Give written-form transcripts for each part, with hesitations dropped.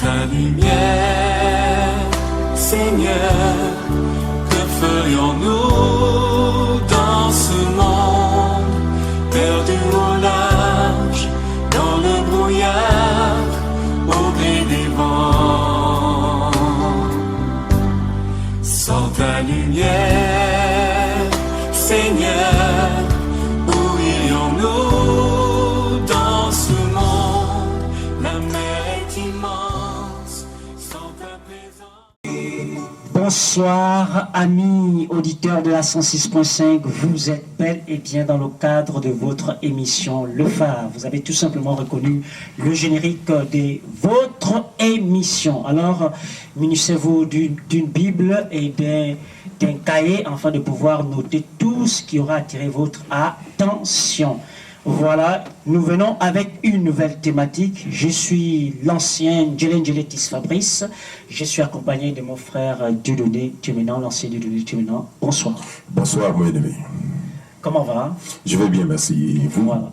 ta lumière, Seigneur, que ferions-nous dans ce monde, perdu au large, dans le brouillard, au gré des vents. Sans ta lumière, Seigneur, où irions-nous dans ce monde? La mer est immense, sans ta présence. Bonsoir amis auditeurs de la 106.5, vous êtes bel et bien dans le cadre de votre émission Le Phare. Vous avez tout simplement reconnu le générique de votre émission. Alors, munissez-vous d'une Bible et d'un cahier afin de pouvoir noter tout ce qui aura attiré votre attention. Voilà, nous venons avec une nouvelle thématique. Je suis l'ancien Djelenjeletis Fabrice. Je suis accompagné de mon frère Dieudonné Tchemenan, l'ancien Dieudonné Tchemenan. Bonsoir. Bonsoir, mon ennemi. Comment va? Je vais bien, merci. Et vous? Voilà.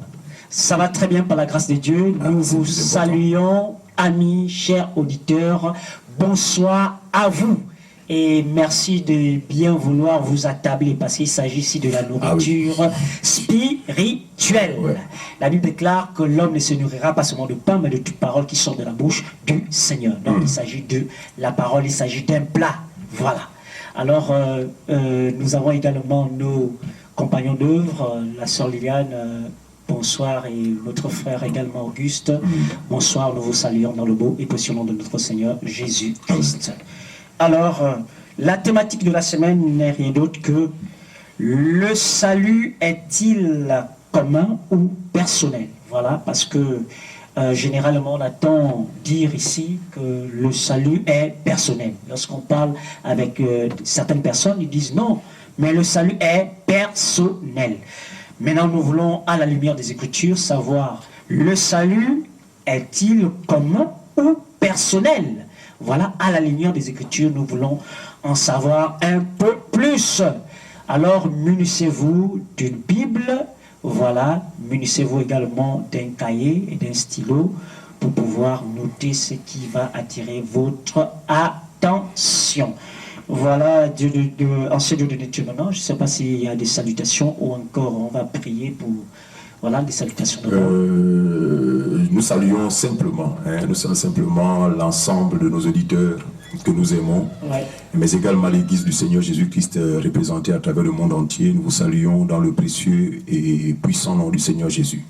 Ça va très bien par la grâce de Dieu. Nous vous saluons, amis, chers auditeurs. Bonsoir à vous. Et merci de bien vouloir vous attabler parce qu'il s'agit ici de la nourriture spirituelle. Ouais. La Bible déclare que l'homme ne se nourrira pas seulement de pain, mais de toute parole qui sort de la bouche du Seigneur. Donc il s'agit de la parole, il s'agit d'un plat. Voilà. Alors nous avons également nos compagnons d'œuvre, la sœur Liliane. Bonsoir, et notre frère également Auguste. Bonsoir, nous vous saluons dans le beau et précieux nom de notre Seigneur Jésus-Christ. Alors, la thématique de la semaine n'est rien d'autre que le salut est-il commun ou personnel? Voilà, parce que généralement on attend dire ici que le salut est personnel. Lorsqu'on parle avec certaines personnes, ils disent non, mais le salut est personnel. Maintenant, nous voulons, à la lumière des Écritures, savoir le salut est-il commun ou personnel? Voilà, à la lumière des Écritures, nous voulons en savoir un peu plus. Alors, munissez-vous d'une Bible, voilà, munissez-vous également d'un cahier et d'un stylo pour pouvoir noter ce qui va attirer votre attention. Voilà, ancien Dieu de Dieu maintenant, je ne sais pas s'il y a des salutations ou encore on va prier pour... Voilà, des salutations. Nous saluons simplement, nous saluons simplement l'ensemble de nos auditeurs que nous aimons, mais également l'Église du Seigneur Jésus-Christ représentée à travers le monde entier. Nous vous saluons dans le précieux et puissant nom du Seigneur Jésus.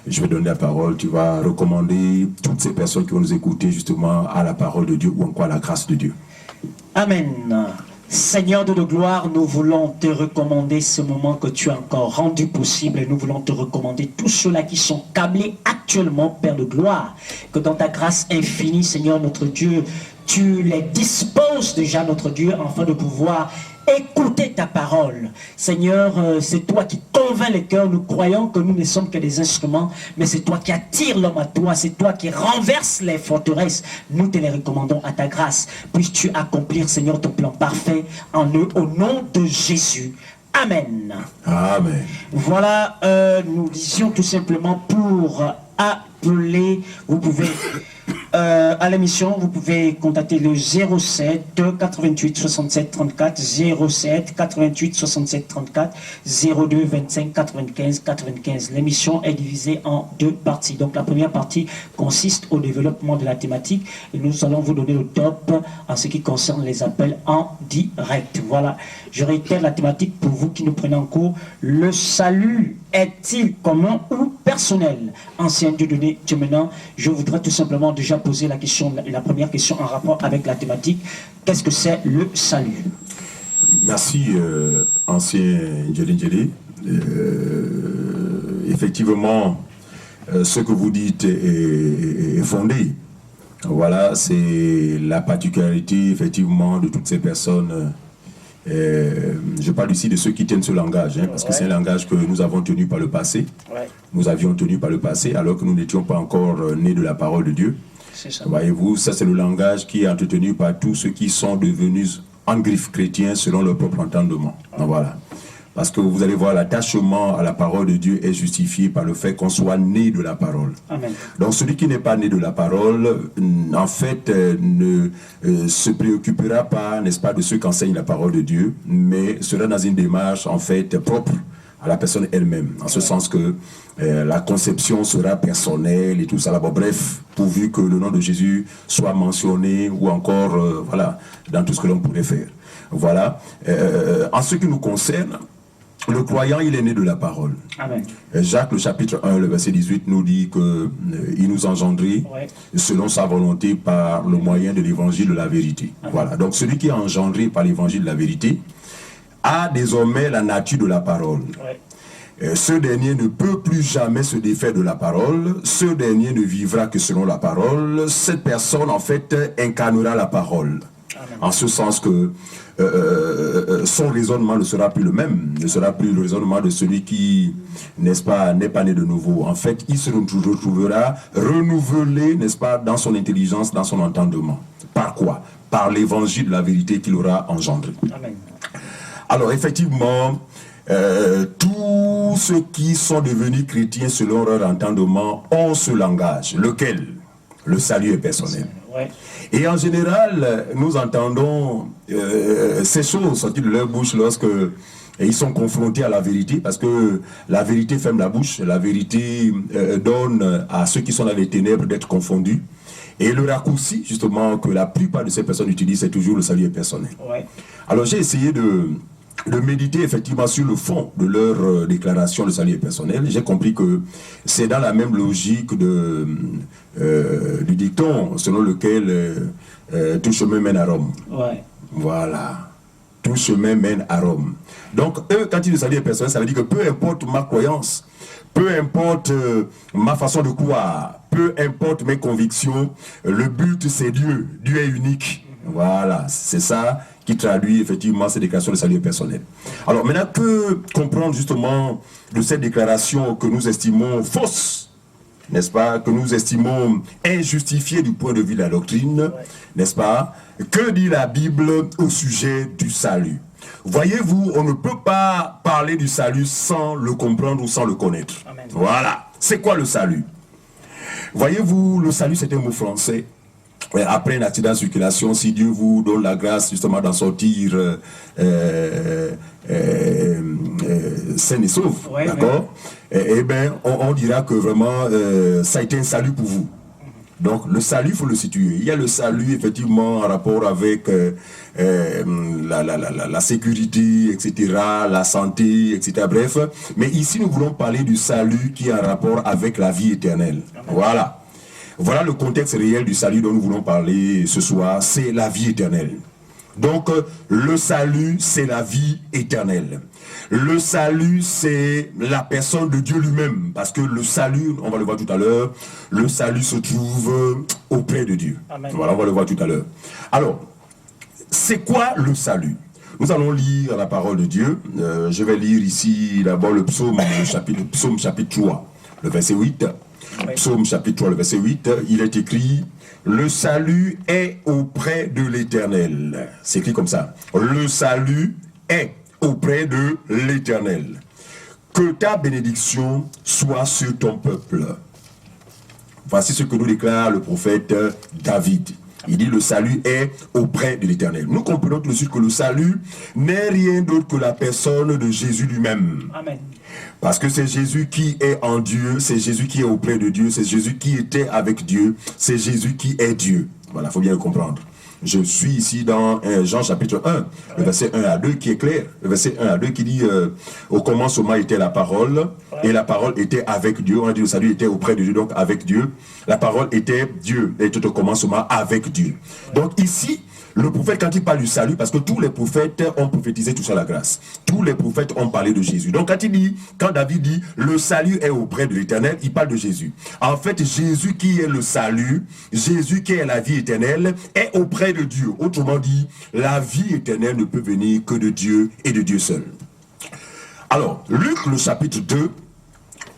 Je vais donner la parole, tu vas recommander toutes ces personnes qui vont nous écouter justement à la parole de Dieu ou encore à la grâce de Dieu. Amen. Seigneur de gloire, nous voulons te recommander ce moment que tu as encore rendu possible et nous voulons te recommander tous ceux-là qui sont câblés actuellement, Père de gloire, que dans ta grâce infinie, Seigneur notre Dieu, tu les disposes déjà, notre Dieu, afin de pouvoir écouter ta parole. Seigneur, c'est toi qui convainc les cœurs. Nous croyons que nous ne sommes que des instruments, mais c'est toi qui attires l'homme à toi. C'est toi qui renverses les forteresses. Nous te les recommandons à ta grâce. Puisses-tu accomplir, Seigneur, ton plan parfait en eux, au nom de Jésus. Amen. Amen. Voilà, nous disions tout simplement pour appeler, vous pouvez... à l'émission, vous pouvez contacter le 07 88 67 34 07 88 67 34 02 25 95 95. L'émission est divisée en deux parties. Donc la première partie consiste au développement de la thématique et nous allons vous donner le top en ce qui concerne les appels en direct. Voilà, je réitère la thématique pour vous qui nous prenez en cours. Le salut est-il commun ou personnel? Ancien Dieudonné Tchemenan, je voudrais tout simplement déjà poser la première question en rapport avec la thématique. Qu'est-ce que c'est le salut? Merci, ancien Djelenjele. Effectivement, ce que vous dites est fondé. Voilà, c'est la particularité, effectivement, de toutes ces personnes. Je parle ici de ceux qui tiennent ce langage, parce que c'est un langage que nous avons tenu par le passé. Nous avions tenu par le passé, alors que nous n'étions pas encore nés de la parole de Dieu. Voyez-vous, ça c'est le langage qui est entretenu par tous ceux qui sont devenus en griffe chrétiens selon leur propre entendement. Voilà. Parce que vous allez voir, l'attachement à la parole de Dieu est justifié par le fait qu'on soit né de la parole. Amen. Donc celui qui n'est pas né de la parole, en fait, ne se préoccupera pas, n'est-ce pas, de ceux qui enseignent la parole de Dieu, mais sera dans une démarche, en fait, propre à la personne elle-même, en ce sens que la conception sera personnelle et tout ça. Bon, bref, pourvu que le nom de Jésus soit mentionné ou encore, voilà, dans tout ce que l'on pourrait faire. Voilà. En ce qui nous concerne, le croyant, il est né de la parole. Amen. Jacques, le chapitre 1, le verset 18, nous dit qu'il nous engendrait selon sa volonté par le moyen de l'évangile de la vérité. Amen. Voilà. Donc celui qui est engendré par l'évangile de la vérité a désormais la nature de la parole. Ce dernier ne peut plus jamais se défaire de la parole. Ce dernier ne vivra que selon la parole. Cette personne, en fait, incarnera la parole. Amen. En ce sens que son raisonnement ne sera plus le même, ne sera plus le raisonnement de celui qui, n'est-ce pas, n'est pas né de nouveau. En fait, il se retrouvera renouvelé, n'est-ce pas, dans son intelligence, dans son entendement. Par quoi? Par l'évangile de la vérité qu'il aura engendré. Amen. Alors, effectivement, tous ceux qui sont devenus chrétiens selon leur entendement ont ce langage. Lequel? Le salut est personnel. Ouais. Et en général, nous entendons ces choses sortir de leur bouche lorsque ils sont confrontés à la vérité, parce que la vérité ferme la bouche, la vérité donne à ceux qui sont dans les ténèbres d'être confondus. Et le raccourci, justement, que la plupart de ces personnes utilisent, c'est toujours le salut est personnel. Ouais. Alors j'ai essayé de méditer effectivement sur le fond de leur déclaration de salut personnel. J'ai compris que c'est dans la même logique du dicton selon lequel tout chemin mène à Rome. Ouais. Voilà. Tout chemin mène à Rome. Donc eux, quand ils disent salut personnel, ça veut dire que peu importe ma croyance, peu importe ma façon de croire, peu importe mes convictions, le but c'est Dieu. Dieu est unique. Voilà, c'est ça qui traduit effectivement ces déclarations de salut personnel. Alors maintenant, que comprendre justement de cette déclaration que nous estimons fausse, n'est-ce pas, que nous estimons injustifiée du point de vue de la doctrine, n'est-ce pas? Que dit la Bible au sujet du salut? Voyez-vous, on ne peut pas parler du salut sans le comprendre ou sans le connaître. Amen. Voilà, c'est quoi le salut? Voyez-vous, le salut c'est un mot français. Après un accident de circulation, si Dieu vous donne la grâce justement d'en sortir sain et sauf, ouais, d'accord, eh bien, on dira que vraiment ça a été un salut pour vous. Donc le salut, il faut le situer. Il y a le salut effectivement en rapport avec la sécurité, etc., la santé, etc. Bref, mais ici nous voulons parler du salut qui est en rapport avec la vie éternelle. Voilà. Voilà le contexte réel du salut dont nous voulons parler ce soir, c'est la vie éternelle. Donc, le salut, c'est la vie éternelle. Le salut, c'est la personne de Dieu lui-même. Parce que le salut, on va le voir tout à l'heure, le salut se trouve auprès de Dieu. Amen. Voilà, on va le voir tout à l'heure. Alors, c'est quoi le salut? Nous allons lire la parole de Dieu. Je vais lire ici d'abord le psaume chapitre 3, le verset 8. Psaume chapitre 3, le verset 8, il est écrit « Le salut est auprès de l'Éternel ». C'est écrit comme ça. « Le salut est auprès de l'Éternel. Que ta bénédiction soit sur ton peuple. » Voici ce que nous déclare le prophète David. Il dit le salut est auprès de l'Éternel. Nous comprenons tout de suite que le salut n'est rien d'autre que la personne de Jésus lui-même. Amen. Parce que c'est Jésus qui est en Dieu, c'est Jésus qui est auprès de Dieu, c'est Jésus qui était avec Dieu, c'est Jésus qui est Dieu. Voilà, il faut bien le comprendre. Je suis ici dans Jean chapitre 1, le verset 1 à 2 qui est clair. Le verset 1 à 2 qui dit au commencement était la parole, et la parole était avec Dieu. On a dit le salut était auprès de Dieu, donc avec Dieu. La parole était Dieu, et était au commencement avec Dieu. Donc ici, le prophète, quand il parle du salut, parce que tous les prophètes ont prophétisé tout ça la grâce. Tous les prophètes ont parlé de Jésus. Donc quand David dit le salut est auprès de l'Éternel, il parle de Jésus. En fait, Jésus qui est le salut, Jésus qui est la vie éternelle, est auprès de Dieu. Autrement dit, la vie éternelle ne peut venir que de Dieu et de Dieu seul. Alors, Luc, le chapitre 2,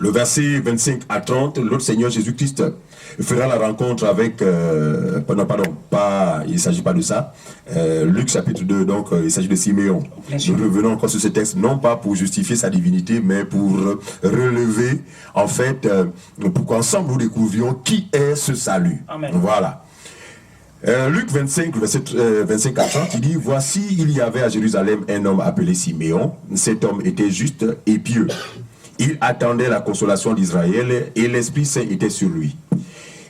le verset 25 à 30, notre Seigneur Jésus-Christ fera la rencontre avec... il ne s'agit pas de ça. Luc chapitre 2, donc il s'agit de Siméon. Nous revenons encore sur ce texte, non pas pour justifier sa divinité, mais pour relever, en fait, pour qu'ensemble nous découvrions qui est ce salut. Amen. Voilà. Luc 25, verset 25 à 30, il dit, voici, il y avait à Jérusalem un homme appelé Siméon. Cet homme était juste et pieux. Il attendait la consolation d'Israël et l'Esprit Saint était sur lui.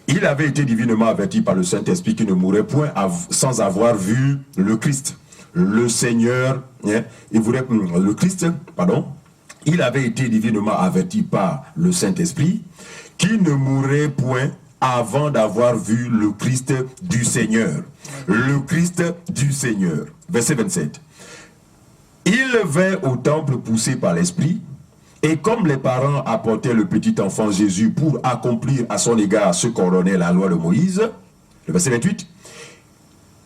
Il avait été divinement averti par le Saint-Esprit qu'il ne mourrait point sans avoir vu le Christ. Le Seigneur, le Christ, pardon, il avait été divinement averti par le Saint-Esprit qu'il ne mourrait point avant d'avoir vu le Christ du Seigneur. Le Christ du Seigneur. Verset 27. Il vint au temple poussé par l'Esprit, et comme les parents apportaient le petit enfant Jésus pour accomplir à son égard ce qu'ordonnait la loi de Moïse, le verset 28,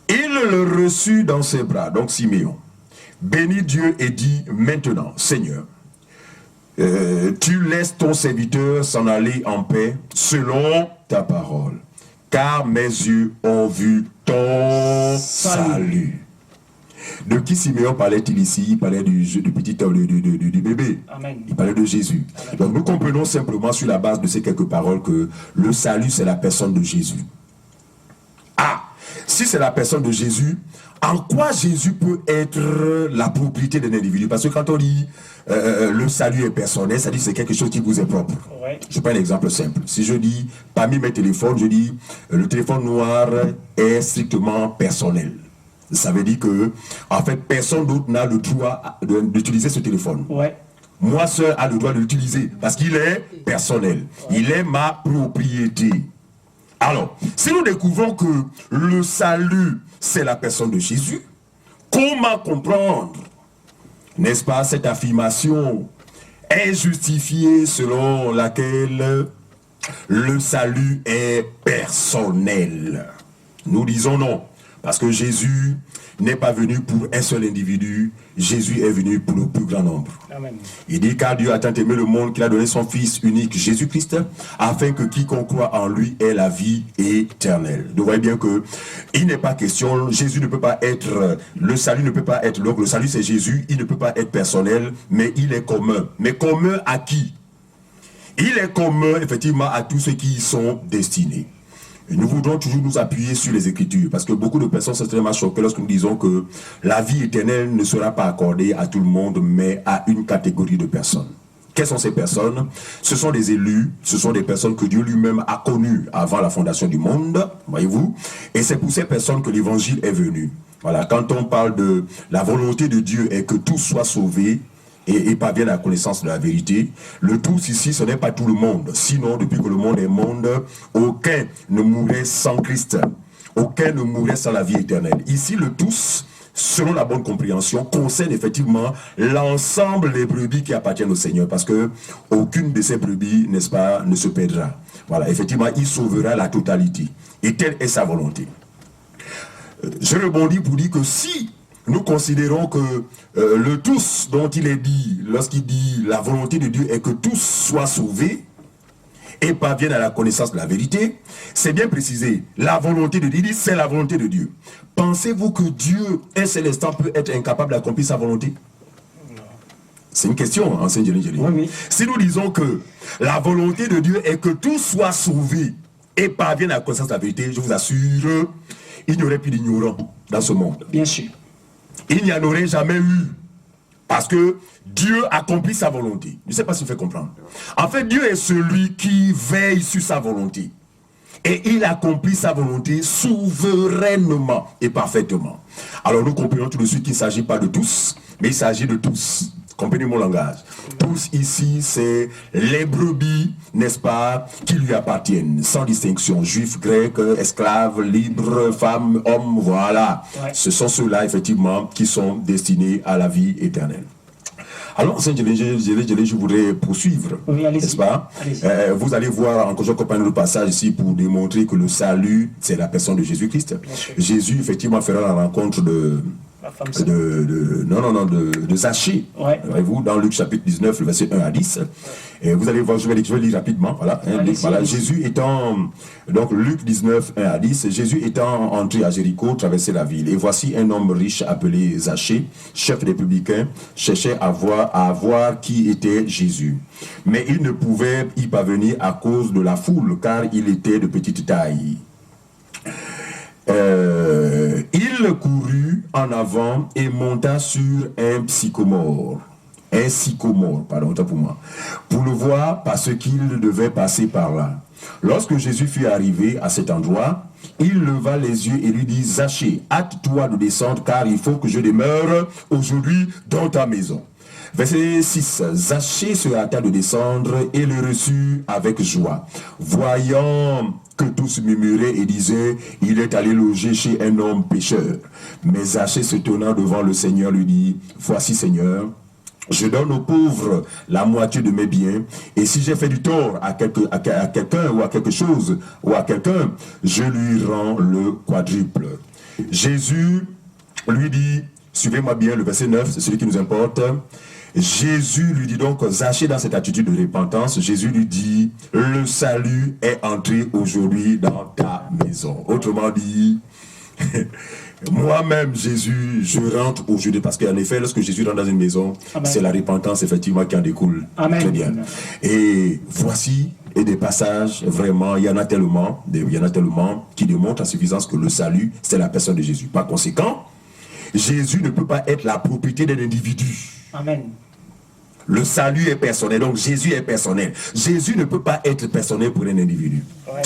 il le reçut dans ses bras, donc Siméon, bénit Dieu et dit, maintenant, Seigneur, tu laisses ton serviteur s'en aller en paix selon ta parole, car mes yeux ont vu ton salut. De qui Siméon parlait-il ici? Il parlait du petit homme, du bébé. Amen. Il parlait de Jésus. Amen. Donc nous comprenons simplement sur la base de ces quelques paroles que le salut c'est la personne de Jésus. Ah, si c'est la personne de Jésus, en quoi Jésus peut être la propriété d'un individu? Parce que quand on dit le salut est personnel, ça dit c'est quelque chose qui vous est propre. Ouais. Je prends un exemple simple. Si je dis, parmi mes téléphones, je dis le téléphone noir est strictement personnel. Ça veut dire que, en fait, personne d'autre n'a le droit d'utiliser ce téléphone. Ouais. Moi seul a le droit de l'utiliser parce qu'il est personnel. Ouais. Il est ma propriété. Alors, si nous découvrons que le salut, c'est la personne de Jésus, comment comprendre, n'est-ce pas, cette affirmation est justifiée selon laquelle le salut est personnel? Nous disons non. Parce que Jésus n'est pas venu pour un seul individu, Jésus est venu pour le plus grand nombre. Amen. Il dit car Dieu a tant aimé le monde qu'il a donné son Fils unique, Jésus-Christ, afin que quiconque croit en lui ait la vie éternelle. Vous voyez bien que il n'est pas question, Jésus ne peut pas être, le salut ne peut pas être, donc le salut c'est Jésus, il ne peut pas être personnel, mais il est commun. Mais commun à qui? Il est commun effectivement à tous ceux qui y sont destinés. Et nous voudrons toujours nous appuyer sur les Écritures, parce que beaucoup de personnes sont extrêmement choquées lorsque nous disons que la vie éternelle ne sera pas accordée à tout le monde, mais à une catégorie de personnes. Quelles sont ces personnes? Ce sont des élus, ce sont des personnes que Dieu lui-même a connues avant la fondation du monde, voyez-vous, et c'est pour ces personnes que l'Évangile est venu. Voilà, quand on parle de la volonté de Dieu et que tous soient sauvés, et parviennent à la connaissance de la vérité. Le tous ici, ce n'est pas tout le monde. Sinon, depuis que le monde est monde, aucun ne mourrait sans Christ. Aucun ne mourrait sans la vie éternelle. Ici, le tous, selon la bonne compréhension, concerne effectivement l'ensemble des brebis qui appartiennent au Seigneur. Parce que aucune de ces brebis, n'est-ce pas, ne se perdra. Voilà, effectivement, il sauvera la totalité. Et telle est sa volonté. Je rebondis pour dire que si nous considérons que le tous dont il est dit, lorsqu'il dit la volonté de Dieu est que tous soient sauvés et parviennent à la connaissance de la vérité, c'est bien précisé. La volonté de Dieu, il dit c'est la volonté de Dieu. Pensez-vous que Dieu, un seul instant, peut être incapable d'accomplir sa volonté? C'est une question, enseigne Jérémie. Oui, oui. Si nous disons que la volonté de Dieu est que tous soient sauvés et parviennent à la connaissance de la vérité, je vous assure, il n'y aurait plus d'ignorants dans ce monde. Bien sûr. Il n'y en aurait jamais eu. Parce que Dieu accomplit sa volonté. Je ne sais pas si vous faites comprendre. En fait, Dieu est celui qui veille sur sa volonté. Et il accomplit sa volonté souverainement et parfaitement. Alors nous comprenons tout de suite qu'il ne s'agit pas de tous, mais il s'agit de tous. Comprenez mon langage. Tous ici, c'est les brebis, n'est-ce pas, qui lui appartiennent, sans distinction. Juifs, grecs, esclaves, libres, femmes, hommes, voilà. Ouais. Ce sont ceux-là, effectivement, qui sont destinés à la vie éternelle. Alors, je voudrais poursuivre, oui, n'est-ce pas? Vous allez voir, encore je compagne le passage ici pour démontrer que le salut, c'est la personne de Jésus-Christ. Jésus, effectivement, fera la rencontre de La femme de Zachée. Ouais. Voyez-vous, dans Luc chapitre 19, le verset 1 à 10. Et vous allez voir, je vais lire rapidement. Voilà, hein, voilà. Jésus étant, donc Luc 19, 1 à 10, Jésus étant entré à Jéricho, traversait la ville. Et voici un homme riche appelé Zachée, chef des publicains, cherchait à voir qui était Jésus. Mais il ne pouvait y parvenir à cause de la foule, car il était de petite taille. Il courut en avant et monta sur un sycomore, pardon, autant pour moi, pour le voir parce qu'il devait passer par là. Lorsque Jésus fut arrivé à cet endroit, il leva les yeux et lui dit: Zachée, hâte-toi de descendre, car il faut que je demeure aujourd'hui dans ta maison. Verset 6. Zachée se hâta de descendre et le reçut avec joie, voyant que tous murmuraient et disaient: il est allé loger chez un homme pécheur. Mais Zachée, se tenant devant le Seigneur, lui dit: voici, Seigneur, je donne aux pauvres la moitié de mes biens, et si j'ai fait du tort à quelqu'un ou à quelque chose ou à quelqu'un, je lui rends le quadruple. Jésus lui dit, suivez-moi bien, le verset 9, c'est celui qui nous importe. Jésus lui dit donc, Zachée dans cette attitude de repentance, Jésus lui dit: le salut est entré aujourd'hui dans ta maison. Autrement dit, moi-même, Jésus, je rentre aujourd'hui, parce qu'en effet, lorsque Jésus rentre dans une maison, c'est la repentance, effectivement, qui en découle. Amen. Très bien. Et voici, et des passages, vraiment, il y en a tellement qui démontrent à suffisance que le salut, c'est la personne de Jésus. Par conséquent, Jésus ne peut pas être la propriété d'un individu. Amen. Le salut est personnel, donc Jésus est personnel. Jésus ne peut pas être personnel pour un individu. Ouais.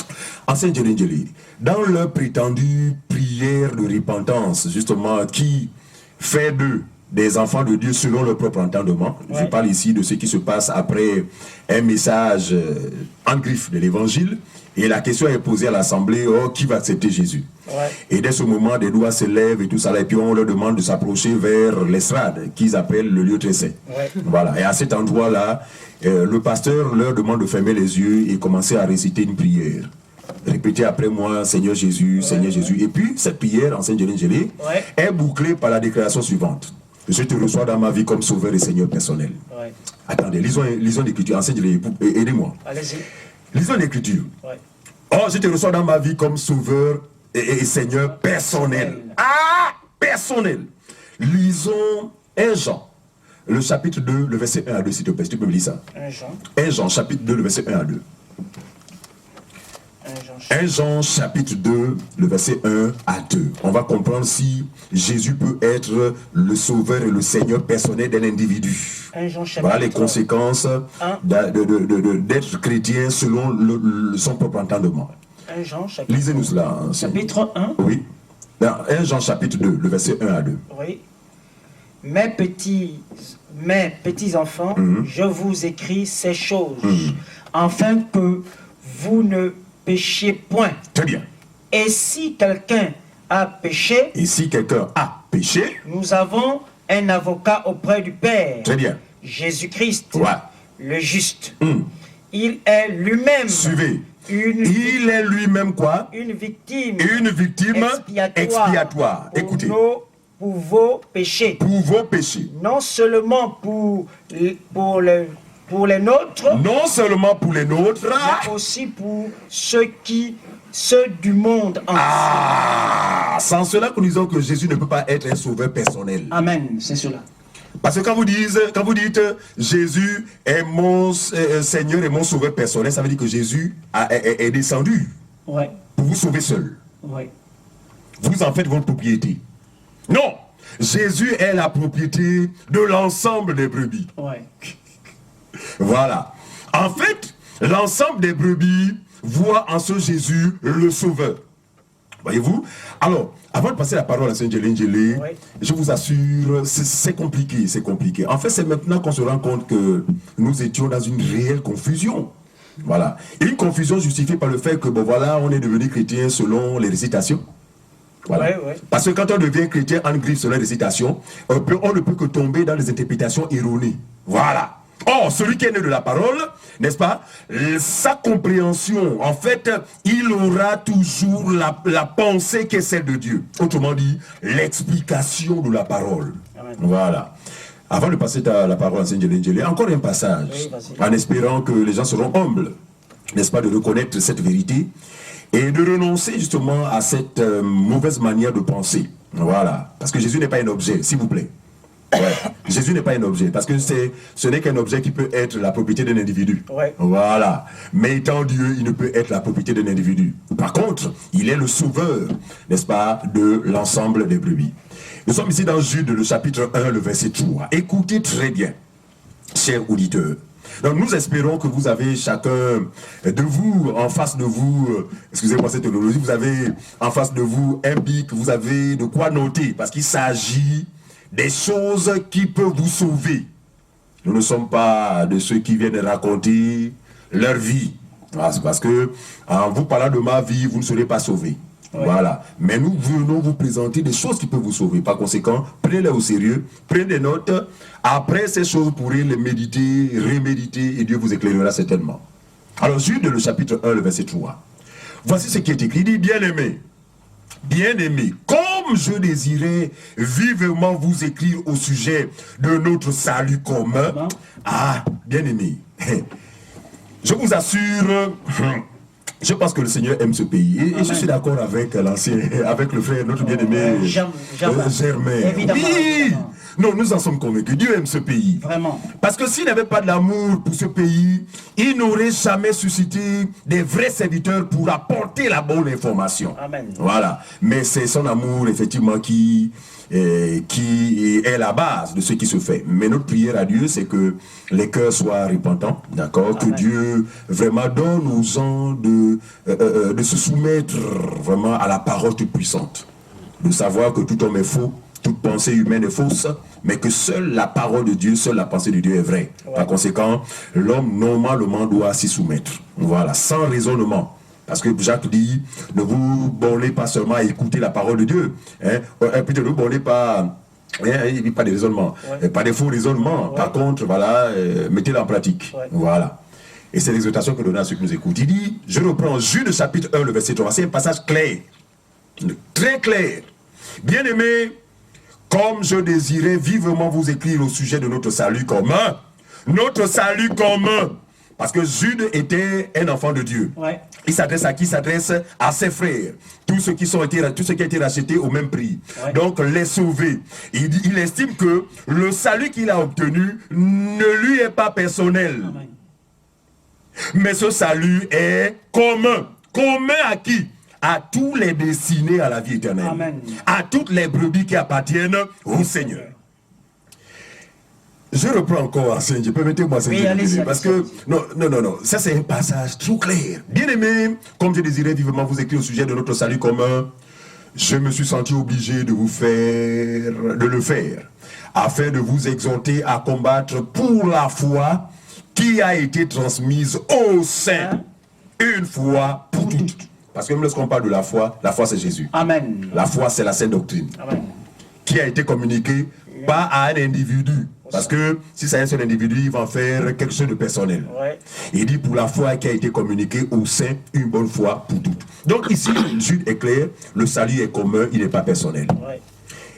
Ancien Djelindjeli, dans leur prétendue prière de repentance, justement, qui fait d'eux des enfants de Dieu selon leur propre entendement. Ouais. Je parle ici de ce qui se passe après un message en griffe de l'évangile. Et la question est posée à l'assemblée: oh, qui va accepter Jésus? Ouais. Et dès ce moment, des doigts se lèvent et tout ça, et puis on leur demande de s'approcher vers l'estrade, qu'ils appellent le lieu très saint. Ouais. Voilà. Et à cet endroit-là, le pasteur leur demande de fermer les yeux et commencer à réciter une prière. Répétez après moi: Seigneur Jésus, Seigneur Jésus. Et puis, cette prière, en Saint-Djelindjeli, est bouclée par la déclaration suivante: je te reçois dans ma vie comme sauveur et Seigneur personnel. Ouais. Attendez, lisons l'écriture. En Saint-Djelindjeli, aidez-moi. Allez-y. Lisons l'écriture. Ouais. Oh, je te reçois dans ma vie comme sauveur et Seigneur personnel. Ah, personnel. Lisons 1 Jean, le chapitre 2, le verset 1 à 2, s'il te plaît. Si tu peux me lire ça. 1 Jean, chapitre 2, le verset 1 à 2. 1 Jean, chapitre 2, le verset 1 à 2. On va comprendre si Jésus peut être le sauveur et le Seigneur personnel d'un individu. 1 Jean, chapitre voilà les conséquences d'être chrétien selon son propre entendement. 1 Jean, chapitre Lisez-nous cela. Chapitre 1. Oui. Dans 1 Jean, chapitre 2, le verset 1 à 2. Oui. Mes petits enfants, je vous écris ces choses, afin que vous ne péchiez point. Très bien. Et si quelqu'un a péché, nous avons un avocat auprès du Père. Très bien. Jésus-Christ, le juste. Il est lui-même. Suivez. Il est lui-même quoi? Une victime expiatoire. Écoutez. Pour vos péchés. Pour vos péchés. Non seulement pour les nôtres. Non seulement pour les nôtres. Mais aussi pour ceux du monde entier. Ah, sans cela que nous disons que Jésus ne peut pas être un sauveur personnel. Amen, c'est cela. Parce que quand vous dites Jésus est mon Seigneur et mon sauveur personnel, ça veut dire que Jésus est descendu pour vous sauver seul. Vous en faites votre propriété. Non, Jésus est la propriété de l'ensemble des brebis. Voilà. En fait, l'ensemble des brebis voit en ce Jésus le sauveur. Voyez-vous? Alors, avant de passer la parole à Saint Djelindjeli, je vous assure, c'est compliqué, c'est compliqué. En fait, c'est maintenant qu'on se rend compte que nous étions dans une réelle confusion. Voilà. Une confusion justifiée par le fait que, bon voilà, on est devenu chrétien selon les récitations. Voilà. Parce que quand on devient chrétien en griffe selon les récitations, on ne peut que tomber dans les interprétations erronées. Voilà. Or, celui qui est né de la parole, n'est-ce pas, sa compréhension, en fait, il aura toujours la pensée qui est celle de Dieu. Autrement dit, l'explication de la parole. Amen. Voilà. Avant de passer à la parole à Saint-Djélé, encore un passage, en espérant que les gens seront humbles, n'est-ce pas, de reconnaître cette vérité et de renoncer justement à cette mauvaise manière de penser. Voilà. Parce que Jésus n'est pas un objet, s'il vous plaît. Ouais. Jésus n'est pas un objet, parce que ce n'est qu'un objet qui peut être la propriété d'un individu. Ouais. Voilà. Mais étant Dieu, il ne peut être la propriété d'un individu. Par contre, il est le sauveur, n'est-ce pas, de l'ensemble des brebis. Nous sommes ici dans Jude, le chapitre 1, le verset 3. Écoutez très bien, chers auditeurs. Donc nous espérons que vous avez chacun de vous, en face de vous, excusez-moi cette technologie, vous avez en face de vous un bic, vous avez de quoi noter, parce qu'il s'agit des choses qui peuvent vous sauver. Nous ne sommes pas de ceux qui viennent raconter leur vie. Ah, c'est parce que en vous parlant de ma vie, vous ne serez pas sauvés. Ouais. Voilà. Mais nous venons vous présenter des choses qui peuvent vous sauver. Par conséquent, prenez-les au sérieux, prenez des notes. Après ces choses, vous pourrez les méditer, reméditer, et Dieu vous éclairera certainement. Alors, Jude, le chapitre 1, le verset 3. Voici ce qui est écrit. Il dit, bien-aimé, bien-aimé, comme je désirais vivement vous écrire au sujet de notre salut commun. Ah, bien-aimé, je vous assure, je pense que le Seigneur aime ce pays. Et je suis d'accord avec avec le frère, notre bien-aimé Germain. Évidemment, oui, évidemment. Non, nous en sommes convaincus. Dieu aime ce pays. Vraiment. Parce que s'il n'avait pas de l'amour pour ce pays, il n'aurait jamais suscité des vrais serviteurs pour apporter la bonne information. Amen. Voilà. Mais c'est son amour, effectivement, qui est la base de ce qui se fait. Mais notre prière à Dieu, c'est que les cœurs soient repentants, d'accord, que Dieu vraiment donne aux gens de se soumettre vraiment à la parole toute puissante, de savoir que tout homme est faux, toute pensée humaine est fausse, mais que seule la parole de Dieu, seule la pensée de Dieu est vraie. Ouais. Par conséquent, l'homme normalement doit s'y soumettre. Voilà, sans raisonnement. Parce que Jacques dit, ne vous bornez pas seulement à écouter la parole de Dieu. Hein? Plutôt, ne vous bornez pas, pas des raisonnements, pas des faux raisonnements. Ouais. Par contre, voilà, mettez-le en pratique. Ouais. Voilà. Et c'est l'exhortation que donne à ceux qui nous écoutent. Il dit, je reprends Jude chapitre 1, le verset 3. C'est un passage clair, très clair. Bien-aimé, comme je désirais vivement vous écrire au sujet de notre salut commun. Notre salut commun. Parce que Jude était un enfant de Dieu. Ouais. Il s'adresse à qui? Il s'adresse à ses frères. Tous ceux qui ont été rachetés au même prix. Ouais. Donc les sauvés. Il estime que le salut qu'il a obtenu ne lui est pas personnel. Amen. Mais ce salut est commun. Commun à qui? À tous les destinés à la vie éternelle. Amen. À toutes les brebis qui appartiennent au Seigneur. Je reprends encore à Saint-Dieu. Permettez-moi, Saint-Dieu, parce que, non, ça c'est un passage trop clair. Bien-aimé, comme je désirais vivement vous écrire au sujet de notre salut commun, je me suis senti obligé de le faire, afin de vous exhorter à combattre pour la foi qui a été transmise aux saints, une fois pour toutes. Parce que même lorsqu'on parle de la foi c'est Jésus. Amen. La foi c'est la sainte doctrine. Amen. Qui a été communiquée pas à un individu. Parce que si c'est un seul individu, il va en faire quelque chose de personnel. Ouais. Il dit pour la foi qui a été communiquée aux saints, une bonne fois pour toutes. Donc ici, Jude est clair, le salut est commun, il n'est pas personnel. Ouais.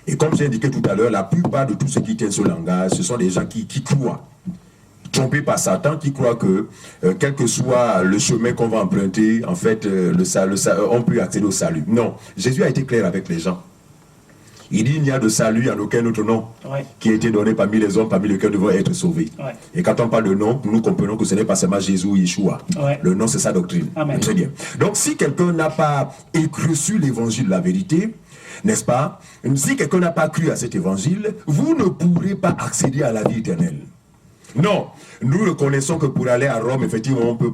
Et comme j'ai indiqué tout à l'heure, la plupart de tous ceux qui tiennent ce langage, ce sont des gens qui croient, trompés par Satan, qui croient que quel que soit le chemin qu'on va emprunter, en fait, on peut accéder au salut. Non, Jésus a été clair avec les gens. Il dit il n'y a de salut en aucun autre nom qui a été donné parmi les hommes, parmi lesquels nous devons être sauvés. Ouais. Et quand on parle de nom, nous comprenons que ce n'est pas seulement Jésus ou Yeshua. Ouais. Le nom, c'est sa doctrine. Amen. Très bien. Donc, si quelqu'un n'a pas reçu l'évangile de la vérité, n'est-ce pas? Si quelqu'un n'a pas cru à cet évangile, vous ne pourrez pas accéder à la vie éternelle. Non, nous reconnaissons que pour aller à Rome, effectivement, on peut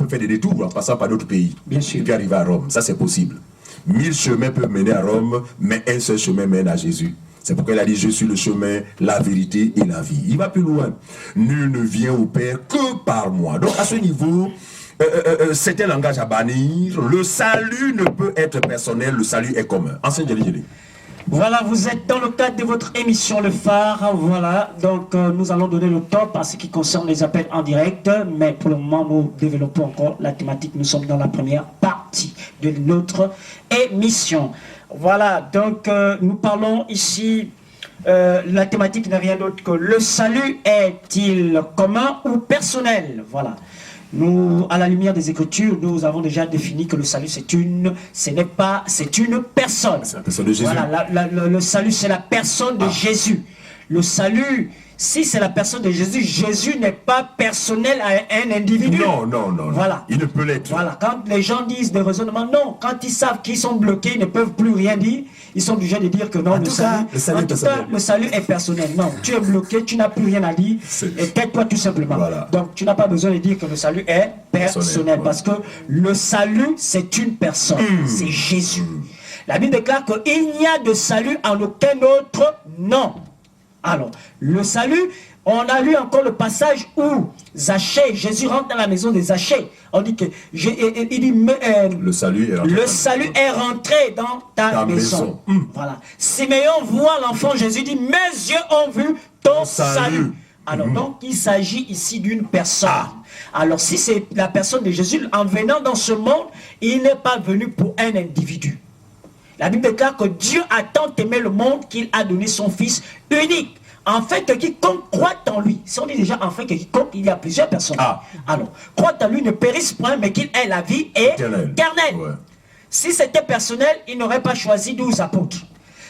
faire des détours en passant par d'autres pays. Bien sûr. Et puis arriver à Rome, ça c'est possible. 1000 chemins peuvent mener à Rome, mais un seul chemin mène à Jésus. C'est pourquoi il a dit, je suis le chemin, la vérité et la vie. Il va plus loin. Nul ne vient au Père que par moi. Donc à ce niveau, c'est un langage à bannir. Le salut ne peut être personnel, le salut est commun. Enseigne, Voilà, vous êtes dans le cadre de votre émission Le Phare. Voilà, donc nous allons donner le top à ce qui concerne les appels en direct. Mais pour le moment, nous développons encore la thématique. Nous sommes dans la première partie de notre émission. Voilà, donc nous parlons ici. La thématique n'est rien d'autre que le salut est-il commun ou personnel? Voilà. Nous, à la lumière des Écritures, nous avons déjà défini que le salut, c'est une personne. C'est la personne de Jésus. Voilà, le salut, c'est la personne de Jésus. Le salut, si c'est la personne de Jésus, Jésus n'est pas personnel à un individu. Non. Voilà. Il ne peut l'être. Voilà, quand les gens disent des raisonnements, non, quand ils savent qu'ils sont bloqués, ils ne peuvent plus rien dire, ils sont obligés de dire que non, le salut est personnel. Non, tu es bloqué, tu n'as plus rien à dire, et tais-toi tout simplement. Voilà. Donc, tu n'as pas besoin de dire que le salut est personnel, parce que le salut, c'est une personne, c'est Jésus. La Bible déclare qu'il n'y a de salut en aucun autre nom. Alors, le salut, on a lu encore le passage où Zachée, Jésus rentre dans la maison de Zachée. On dit que le salut est rentré dans ta maison. Voilà. Siméon voit l'enfant Jésus, dit mes yeux ont vu ton salut. Alors donc il s'agit ici d'une personne. Alors si c'est la personne de Jésus, en venant dans ce monde, il n'est pas venu pour un individu. La Bible déclare que Dieu a tant aimé le monde qu'il a donné son Fils unique. En fait, que quiconque croit en lui. Si on dit déjà en fait que quiconque, il y a plusieurs personnes. Alors, croit en lui ne périsse point, mais qu'il ait la vie éternelle. Ouais. Si c'était personnel, il n'aurait pas choisi 12 apôtres.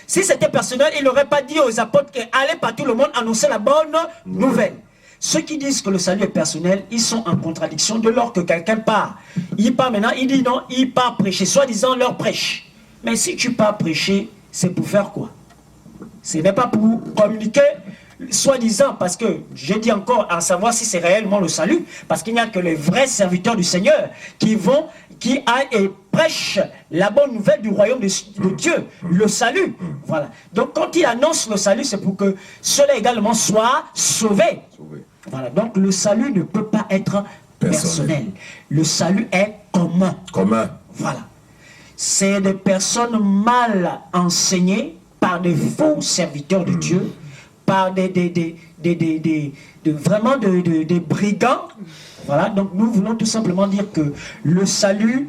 Si c'était personnel, il n'aurait pas dit aux apôtres qu'allez par tout le monde annoncer la bonne nouvelle. Ceux qui disent que le salut est personnel, ils sont en contradiction de lors que quelqu'un part. Il part maintenant, il dit non, il part prêcher, soi-disant leur prêche. Mais si tu pars prêcher, c'est pour faire quoi? Ce n'est pas pour communiquer, soi-disant, parce que je dis encore à savoir si c'est réellement le salut, parce qu'il n'y a que les vrais serviteurs du Seigneur qui aillent et prêchent la bonne nouvelle du royaume de Dieu, le salut. Voilà. Donc quand il annonce le salut, c'est pour que ceux-là également soient sauvés. Voilà. Donc le salut ne peut pas être personnel. Le salut est commun. Voilà. C'est des personnes mal enseignées par des faux serviteurs de Dieu, par des brigands. Voilà, donc nous voulons tout simplement dire que le salut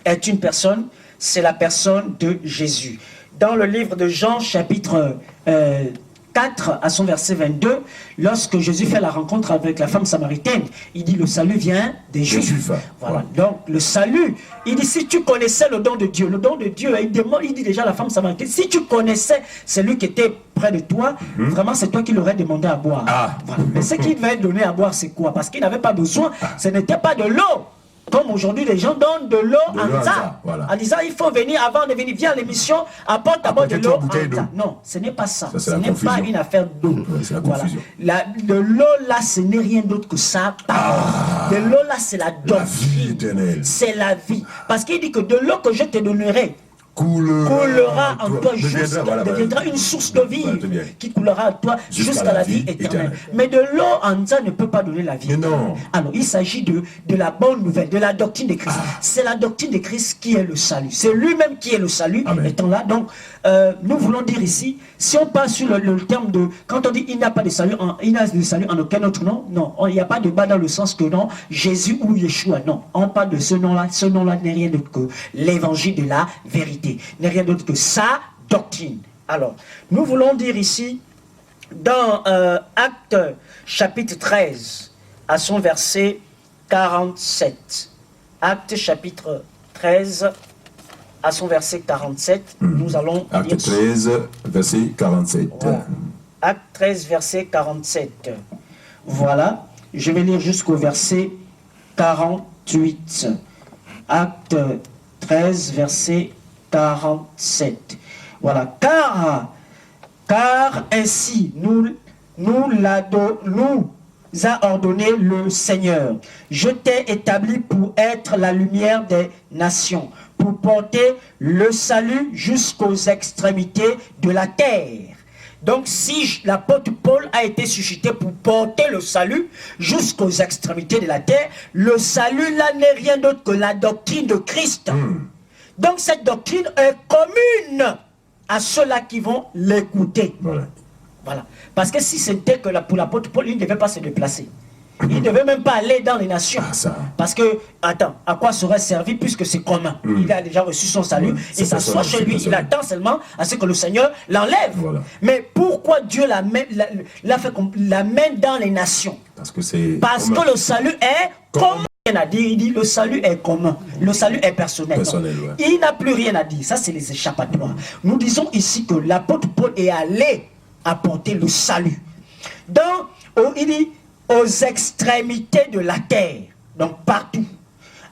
est une personne, c'est la personne de Jésus. Dans le livre de Jean, chapitre 4 à son verset 22, lorsque Jésus fait la rencontre avec la femme samaritaine, il dit le salut vient des Juifs. Voilà. Ouais. Donc le salut, il dit si tu connaissais le don de Dieu, il dit déjà à la femme samaritaine, si tu connaissais celui qui était près de toi, vraiment c'est toi qui l'aurais demandé à boire. Voilà. Mais ce qu'il devait donner à boire, c'est quoi? Parce qu'il n'avait pas besoin, ce n'était pas de l'eau. Comme aujourd'hui, les gens donnent de l'eau en ça. Voilà. En disant, il faut venir, avant de venir, viens à l'émission, apporte d'abord de l'eau en ça. Non, ce n'est pas ça. Ce n'est pas une affaire d'eau. Voilà. De l'eau là, ce n'est rien d'autre que ça. De l'eau là, c'est la doctrine. C'est la vie. Parce qu'il dit que de l'eau que je te donnerai, coulera en toi, deviendra une source de vie qui coulera en toi jusqu'à la vie éternelle. Mais de l'eau en ça ne peut pas donner la vie. Non. Alors il s'agit de la bonne nouvelle, de la doctrine de Christ. C'est la doctrine de Christ qui est le salut. C'est lui-même qui est le salut. Étant là, donc nous voulons dire ici, si on passe sur le terme de, quand on dit il n'y a pas de salut, il n'y a de salut en aucun autre nom, non, il n'y a pas de bas dans le sens que non, Jésus ou Yeshua, non, on parle de ce nom-là n'est rien d'autre que l'évangile de la vérité, n'est rien d'autre que sa doctrine. Alors, nous voulons dire ici, dans Actes chapitre 13, à son verset 47, Actes chapitre 13, à son verset 47, nous allons Acte 13, verset 47. Voilà. Acte 13, verset 47. Voilà, je vais lire jusqu'au verset 48. Acte 13, verset 47. Voilà, car ainsi nous a ordonné le Seigneur. Je t'ai établi pour être la lumière des nations, pour porter le salut jusqu'aux extrémités de la terre. Donc si l'apôtre Paul a été suscité pour porter le salut jusqu'aux extrémités de la terre, le salut là n'est rien d'autre que la doctrine de Christ. Donc cette doctrine est commune à ceux-là qui vont l'écouter. Voilà. Voilà. Parce que si c'était que pour l'apôtre Paul, il ne devait pas se déplacer. Il ne devait même pas aller dans les nations. Ah, ça. Parce que, attends, à quoi serait servi puisque c'est commun. Il a déjà reçu son salut et ça soit chez lui. Il attend seulement à ce que le Seigneur l'enlève. Voilà. Mais pourquoi Dieu l'amène dans les nations? Parce que c'est... Parce que le salut est commun. Rien à dire, il dit le salut est commun, le salut est personnel. Ouais. Il n'a plus rien à dire, ça c'est les échappatoires. Nous disons ici que l'apôtre Paul est allé apporter le salut. Il dit aux extrémités de la terre, donc partout.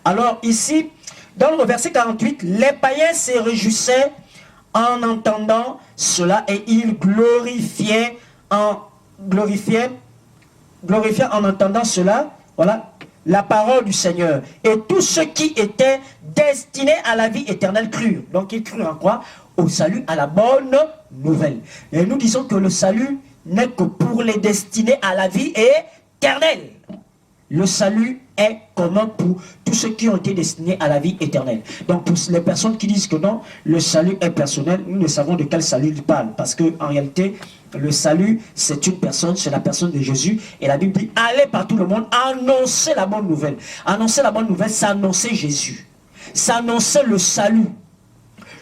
Alors ici, dans le verset 48, les païens se réjouissaient en entendant cela et ils glorifiaient en entendant cela, voilà, la parole du Seigneur. Et tous ceux qui étaient destinés à la vie éternelle crurent. Donc ils crurent en quoi? Au salut, à la bonne nouvelle. Et nous disons que le salut n'est que pour les destinés à la vie éternelle. Le salut est commun pour tous ceux qui ont été destinés à la vie éternelle. Donc pour les personnes qui disent que non, le salut est personnel, nous ne savons de quel salut ils parlent. Parce qu'en réalité, le salut, c'est une personne, c'est la personne de Jésus. Et la Bible dit, allez par tout le monde, annoncez la bonne nouvelle. Annoncer la bonne nouvelle, c'est annoncer Jésus. C'est annoncer le salut.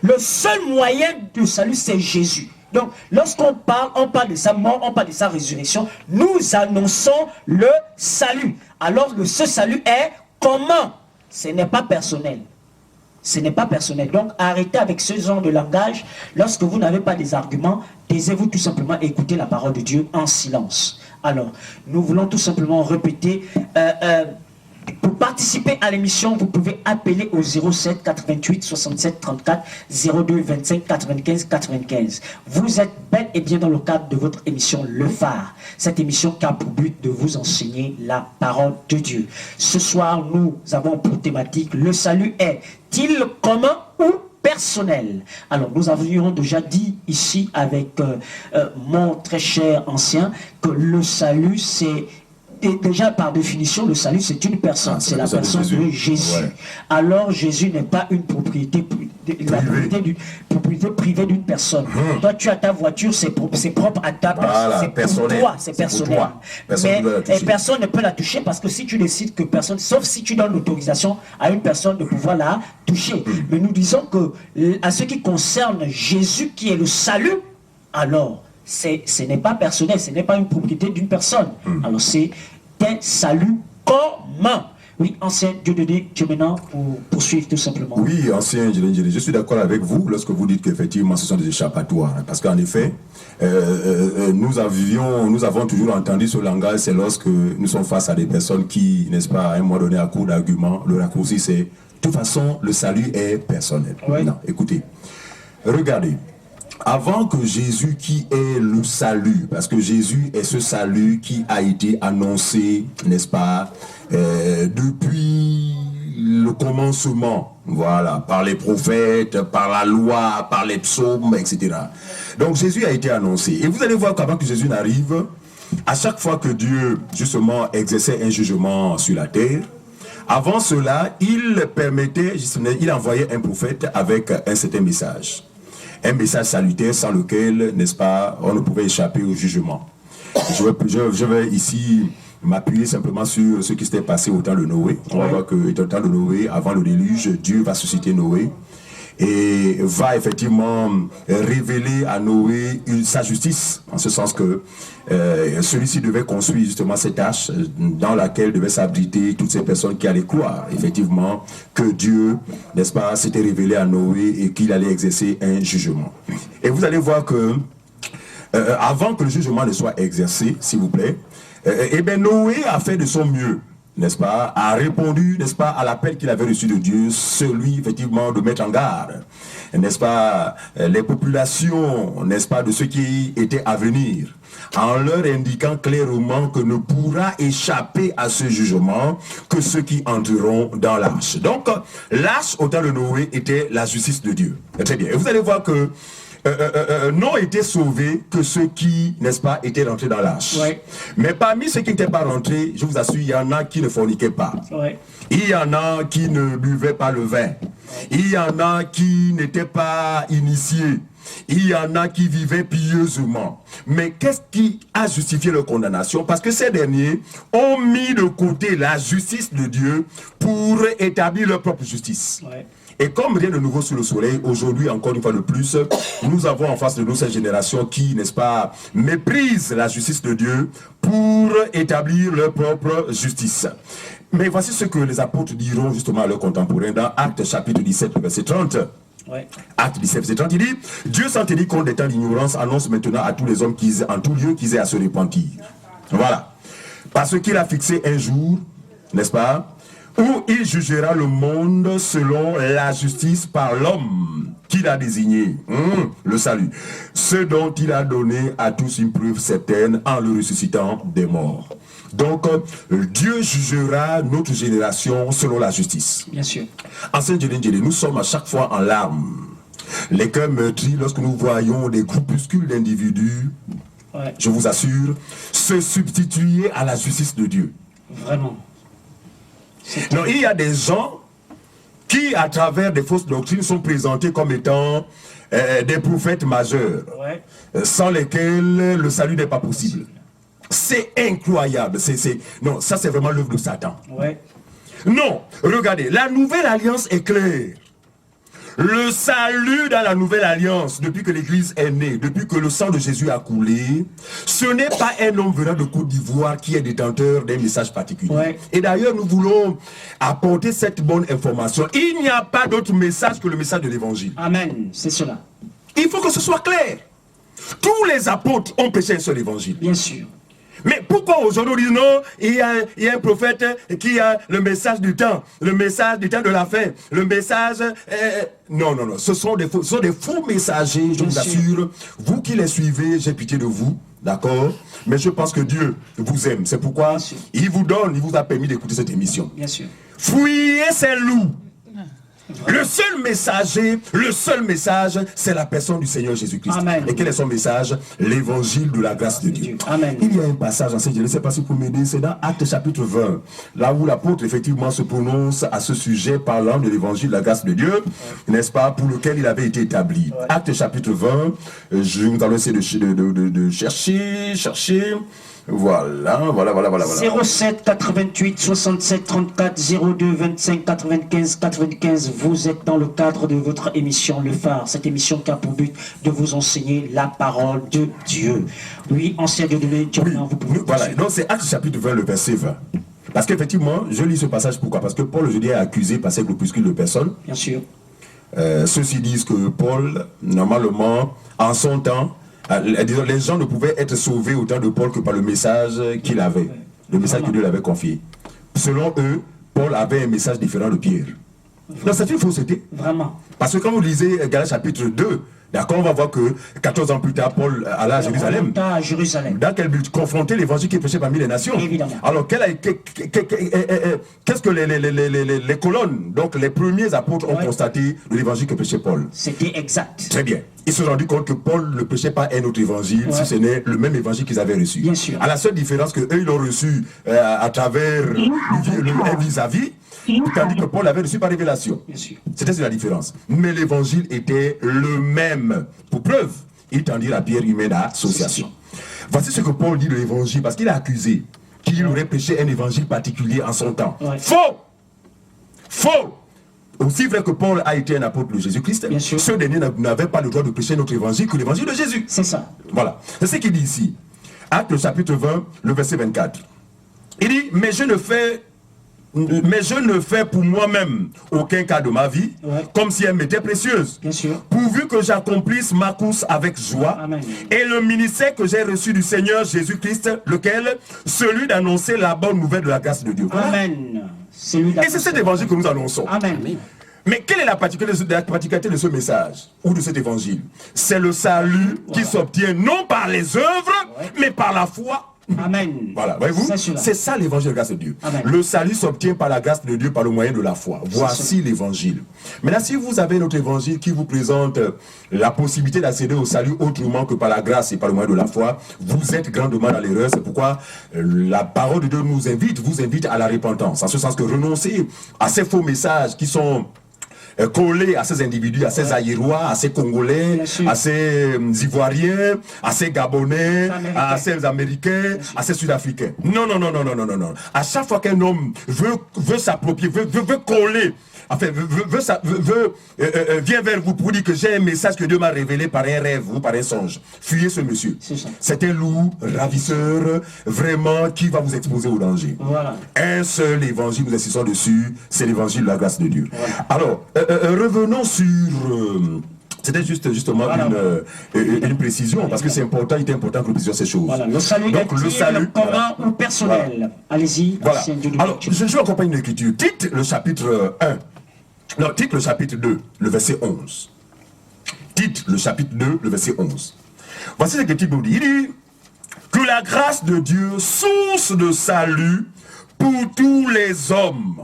Le seul moyen de salut, c'est Jésus. Donc, lorsqu'on parle, on parle de sa mort, on parle de sa résurrection. Nous annonçons le salut. Alors, ce salut est commun. Ce n'est pas personnel. Ce n'est pas personnel. Donc, arrêtez avec ce genre de langage. Lorsque vous n'avez pas des arguments, taisez-vous tout simplement, écoutez la parole de Dieu en silence. Alors, nous voulons tout simplement répéter... pour participer à l'émission, vous pouvez appeler au 07 88 67 34 02 25 95 95. Vous êtes bel et bien dans le cadre de votre émission Le Phare. Cette émission qui a pour but de vous enseigner la parole de Dieu. Ce soir, nous avons pour thématique le salut est-il commun ou personnel? Alors, nous avions déjà dit ici avec mon très cher ancien que le salut c'est... Et déjà, par définition, le salut, c'est une personne. C'est la personne de Jésus. Ouais. Alors, Jésus n'est pas une propriété, la propriété privée d'une personne. Toi, tu as ta voiture, c'est propre à ta personne. C'est pour toi, c'est personnel. Mais personne ne peut la toucher parce que si tu décides que personne, sauf si tu donnes l'autorisation à une personne de pouvoir la toucher. Mais nous disons que, à ce qui concerne Jésus, qui est le salut, alors, ce n'est pas personnel, ce n'est pas une propriété d'une personne. Alors c'est un salut commun. Oui, ancien Dieu de Dieu maintenant pour poursuivre tout simplement. Oui, ancien Dieu, je suis d'accord avec vous lorsque vous dites qu'effectivement ce sont des échappatoires. Parce qu'en effet, nous avons toujours entendu ce langage, c'est lorsque nous sommes face à des personnes qui, n'est-ce pas, à un moment donné à court d'arguments, le raccourci c'est, de toute façon, le salut est personnel. Oui. Non, écoutez, regardez. Avant que Jésus qui est le salut, parce que Jésus est ce salut qui a été annoncé, n'est-ce pas, depuis le commencement, voilà, par les prophètes, par la loi, par les psaumes, etc. Donc Jésus a été annoncé. Et vous allez voir qu'avant que Jésus n'arrive, à chaque fois que Dieu, justement, exerçait un jugement sur la terre, avant cela, il envoyait un prophète avec un certain message. Un message salutaire sans lequel, n'est-ce pas, on ne pouvait échapper au jugement. Je vais ici m'appuyer simplement sur ce qui s'était passé au temps de Noé. On va voir que au temps de Noé, avant le déluge, Dieu va susciter Noé et va effectivement révéler à Noé sa justice, en ce sens que celui-ci devait construire justement cette arche dans laquelle devaient s'abriter toutes ces personnes qui allaient croire effectivement que Dieu, n'est-ce pas, s'était révélé à Noé et qu'il allait exercer un jugement. Et vous allez voir que avant que le jugement ne soit exercé, s'il vous plaît, eh bien Noé a fait de son mieux, n'est-ce pas, a répondu, n'est-ce pas, à l'appel qu'il avait reçu de Dieu, celui, effectivement, de mettre en garde, n'est-ce pas, les populations, n'est-ce pas, de ceux qui étaient à venir, en leur indiquant clairement que ne pourra échapper à ce jugement que ceux qui entreront dans l'arche. Donc, l'arche, au temps de Noé, était la justice de Dieu. Très bien. Et vous allez voir que n'ont été sauvés que ceux qui, n'est-ce pas, étaient rentrés dans l'arche. Ouais. Mais parmi ceux qui n'étaient pas rentrés, je vous assure, il y en a qui ne forniquaient pas. Ouais. Il y en a qui ne buvaient pas le vin. Il y en a qui n'étaient pas initiés. il y en a qui vivaient pieusement. Mais qu'est-ce qui a justifié leur condamnation? Parce que ces derniers ont mis de côté la justice de Dieu pour établir leur propre justice. Ouais. Et comme rien de nouveau sous le soleil, aujourd'hui, encore une fois de plus, nous avons en face de nous cette génération qui, n'est-ce pas, méprise la justice de Dieu pour établir leur propre justice. Mais voici ce que les apôtres diront justement à leurs contemporains dans Actes chapitre 17, verset 30. Ouais. Acte 17, verset 30, il dit, Dieu sans tenir compte des temps d'ignorance annonce maintenant à tous les hommes en tout lieu qu'ils aient à se repentir. Voilà. Parce qu'il a fixé un jour, n'est-ce pas, où il jugera le monde selon la justice par l'homme qu'il a désigné, le salut. Ce dont il a donné à tous une preuve certaine en le ressuscitant des morts. Donc, Dieu jugera notre génération selon la justice. Bien sûr. Ancien Djélé, nous sommes à chaque fois en larmes. Les cœurs meurtris lorsque nous voyons des groupuscules d'individus, Ouais. je vous assure, se substituer à la justice de Dieu. Vraiment. Non, il y a des gens qui, à travers des fausses doctrines, sont présentés comme étant des prophètes majeurs, Ouais. sans lesquels le salut n'est pas possible. C'est incroyable. Non, ça c'est vraiment l'œuvre de Satan. Ouais. Non, regardez, la nouvelle alliance est claire. Le salut dans la nouvelle alliance, depuis que l'église est née, depuis que le sang de Jésus a coulé, ce n'est pas un homme venant de Côte d'Ivoire qui est détenteur d'un message particulier. Ouais. Et d'ailleurs, nous voulons apporter cette bonne information. Il n'y a pas d'autre message que le message de l'évangile. Amen. C'est cela. Il faut que ce soit clair. Tous les apôtres ont prêché un seul évangile. Bien sûr. Mais pourquoi aujourd'hui on dit non, il y a un prophète qui a le message du temps de la fin, le message... non, ce sont des faux messagers, je vous assure. Vous qui les suivez, j'ai pitié de vous, d'accord? Mais je pense que Dieu vous aime. C'est pourquoi il vous a permis d'écouter cette émission. Bien sûr. Fuyez ces loups. Le seul message, c'est la personne du Seigneur Jésus-Christ. Amen. Et quel est son message? L'évangile de la grâce de Dieu. Amen. Il y a un passage, je ne sais pas si vous pouvez m'aider, c'est dans Actes chapitre 20, là où l'apôtre effectivement se prononce à ce sujet, parlant de l'évangile de la grâce de Dieu, n'est-ce pas, pour lequel il avait été établi. Ouais. Actes chapitre 20, nous allons essayer de chercher. Voilà. 07 88 67 34 02 25 95. Vous êtes dans le cadre de votre émission Le Phare. Cette émission qui a pour but de vous enseigner la parole de Dieu. Oui, ancien Dieu donné, vous pouvez... Voilà, donc c'est Actes chapitre 20, le verset 20. Parce qu'effectivement, je lis ce passage, pourquoi? Parce que Paul, je dis, est accusé par ces groupuscules de personnes. Bien sûr. Ceux-ci disent que Paul, normalement, en son temps, les gens ne pouvaient être sauvés autant de Paul que par le message qu'il avait, le message que Dieu lui avait confié. Selon eux, Paul avait un message différent de Pierre. Non, c'est une fausseté. Vraiment. Parce que quand vous lisez Galates chapitre 2, d'accord, on va voir que 14 ans plus tard, Paul alla à Jérusalem. Dans quel but? Confronter l'évangile qui est prêché parmi les nations. Évidemment. Alors, qu'est-ce que les colonnes, donc les premiers apôtres ont constaté de l'évangile que prêchait Paul? C'était exact. Très bien. Ils se sont rendus compte que Paul ne prêchait pas un autre évangile, si ce n'est le même évangile qu'ils avaient reçu. Bien sûr. À la seule différence que eux, ils l'ont reçu à travers un vis-à-vis, tandis que Paul l'avait reçu par révélation. C'était la différence. Mais l'évangile était le même. Pour preuve, il tendit la pierre humaine à association. Voici ce que Paul dit de l'évangile, parce qu'il a accusé qu'il aurait prêché un évangile particulier en son temps. Faux. Aussi vrai que Paul a été un apôtre de Jésus-Christ, ceux derniers n'avaient pas le droit de prêcher notre évangile que l'évangile de Jésus. C'est ça. Voilà. C'est ce qu'il dit ici. Acte chapitre 20, le verset 24. Il dit, mais je ne fais pour moi-même aucun cas de ma vie, comme si elle m'était précieuse. Bien sûr. Pourvu que j'accomplisse ma course avec joie. Amen. Et le ministère que j'ai reçu du Seigneur Jésus-Christ, lequel? Celui d'annoncer la bonne nouvelle de la grâce de Dieu. Amen. Et c'est cet évangile que nous annonçons. Amen. Mais quelle est la particularité de ce message ou de cet évangile? C'est le salut qui s'obtient non par les œuvres, mais par la foi. Amen. Voilà, voyez-vous? C'est ça l'évangile de la grâce de Dieu. Amen. Le salut s'obtient par la grâce de Dieu par le moyen de la foi. Voici l'évangile. Maintenant, si vous avez notre évangile qui vous présente la possibilité d'accéder au salut autrement que par la grâce et par le moyen de la foi, vous êtes grandement dans l'erreur. C'est pourquoi la parole de Dieu vous invite à la repentance. En ce sens que renoncer à ces faux messages qui sont collé à ces individus, à ces Aïrois, à ces Congolais, à ces Ivoiriens, à ces Gabonais, à ces Américains, à ces Sud-Africains. Non, non, non, non, non, non, non, non. À chaque fois qu'un homme veut s'approprier, veut coller, enfin, vient vers vous pour dire que j'ai un message que Dieu m'a révélé par un rêve ou par un songe. Fuyez ce monsieur. C'est un loup ravisseur, vraiment, qui va vous exposer au danger. Voilà. Un seul évangile, nous insistons dessus, c'est l'évangile de la grâce de Dieu. Voilà. Alors, revenons sur... C'était justement une précision, parce que c'est important, il est important que nous disions ces choses. Voilà, le salut est-il commun ou personnel? Voilà. Allez-y. Voilà. Alors, je vais accompagner l'écriture. Tite le chapitre 1. Non, Tite le chapitre 2, le verset 11. Tite le chapitre 2, le verset 11. Voici ce que Tite nous dit. Il dit que la grâce de Dieu, source de salut pour tous les hommes.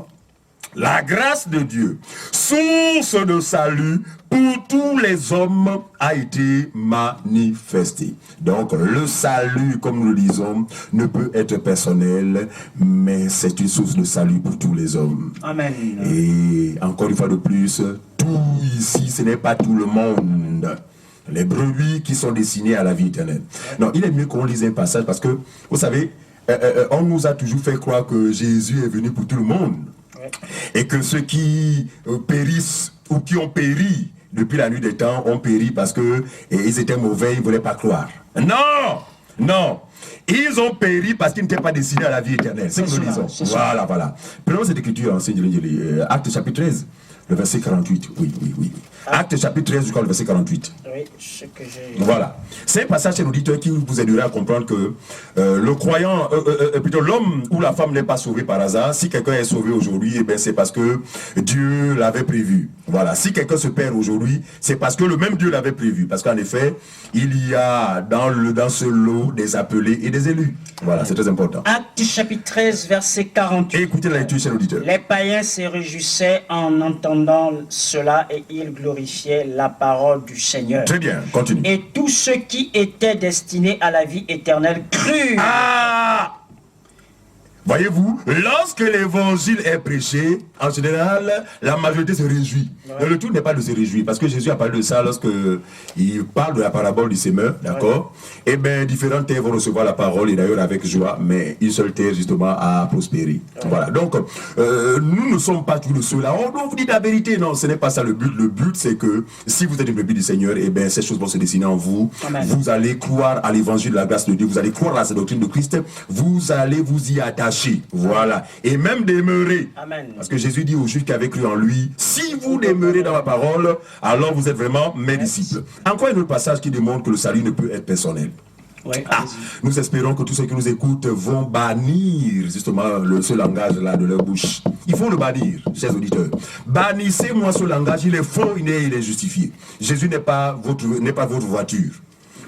La grâce de Dieu, source de salut pour tous les hommes, a été manifestée. Donc le salut, comme nous le disons, ne peut être personnel, mais c'est une source de salut pour tous les hommes. Amen. Et encore une fois de plus, tout ici, ce n'est pas tout le monde. Les brebis qui sont destinées à la vie éternelle. Non, il est mieux qu'on lise un passage parce que, vous savez, on nous a toujours fait croire que Jésus est venu pour tout le monde. Et que ceux qui périssent ou qui ont péri depuis la nuit des temps ont péri parce que ils étaient mauvais, ils ne voulaient pas croire. Non, non. Ils ont péri parce qu'ils n'étaient pas destinés à la vie éternelle. C'est ce que nous disons. Voilà, voilà. Prenons cette écriture en Actes chapitre 13, le verset 48. Oui, oui, oui. Actes chapitre 13 jusqu'au verset 48. Oui, ce que j'ai... Voilà. C'est un passage chez l'auditeur qui vous aidera à comprendre que le croyant, plutôt l'homme ou la femme n'est pas sauvé par hasard. Si quelqu'un est sauvé aujourd'hui, eh bien c'est parce que Dieu l'avait prévu. Voilà. Si quelqu'un se perd aujourd'hui, c'est parce que le même Dieu l'avait prévu. Parce qu'en effet, il y a dans ce lot des appelés et des élus. Voilà, c'est très important. Actes chapitre 13, verset 48. Écoutez la lecture chez l'auditeur. Les païens se réjouissaient en entendant cela et ils glorifiaient la parole du Seigneur. Très bien, continue. Et tous ceux qui étaient destinés à la vie éternelle crurent. Ah! Voyez-vous, lorsque l'évangile est prêché, en général, la majorité se réjouit. Ouais. Le tout n'est pas de se réjouir, parce que Jésus a parlé de ça lorsque il parle de la parabole du semeur, d'accord? Ouais. Et bien, différentes terres vont recevoir la parole, et d'ailleurs avec joie, mais une seule terre, justement, a prospéré. Ouais. Voilà, donc, nous ne sommes pas tous ceux-là. On vous dit la vérité, non, ce n'est pas ça le but. Le but, c'est que, si vous êtes une brebis du Seigneur, et bien, ces choses vont se dessiner en vous. Amen. Vous allez croire à l'évangile de la grâce de Dieu, vous allez croire à la doctrine de Christ, vous allez vous y attacher. Voilà, et même demeurer. Amen. Parce que Jésus dit aux Juifs qui avaient cru en lui, si vous demeurez dans ma parole, alors vous êtes vraiment mes disciples. Encore un autre passage qui démontre que le salut ne peut être personnel. Ouais, nous espérons que tous ceux qui nous écoutent vont bannir justement ce langage-là de leur bouche. Il faut le bannir, chers auditeurs. Bannissez-moi ce langage, il est faux, il est justifié. Jésus n'est pas votre voiture.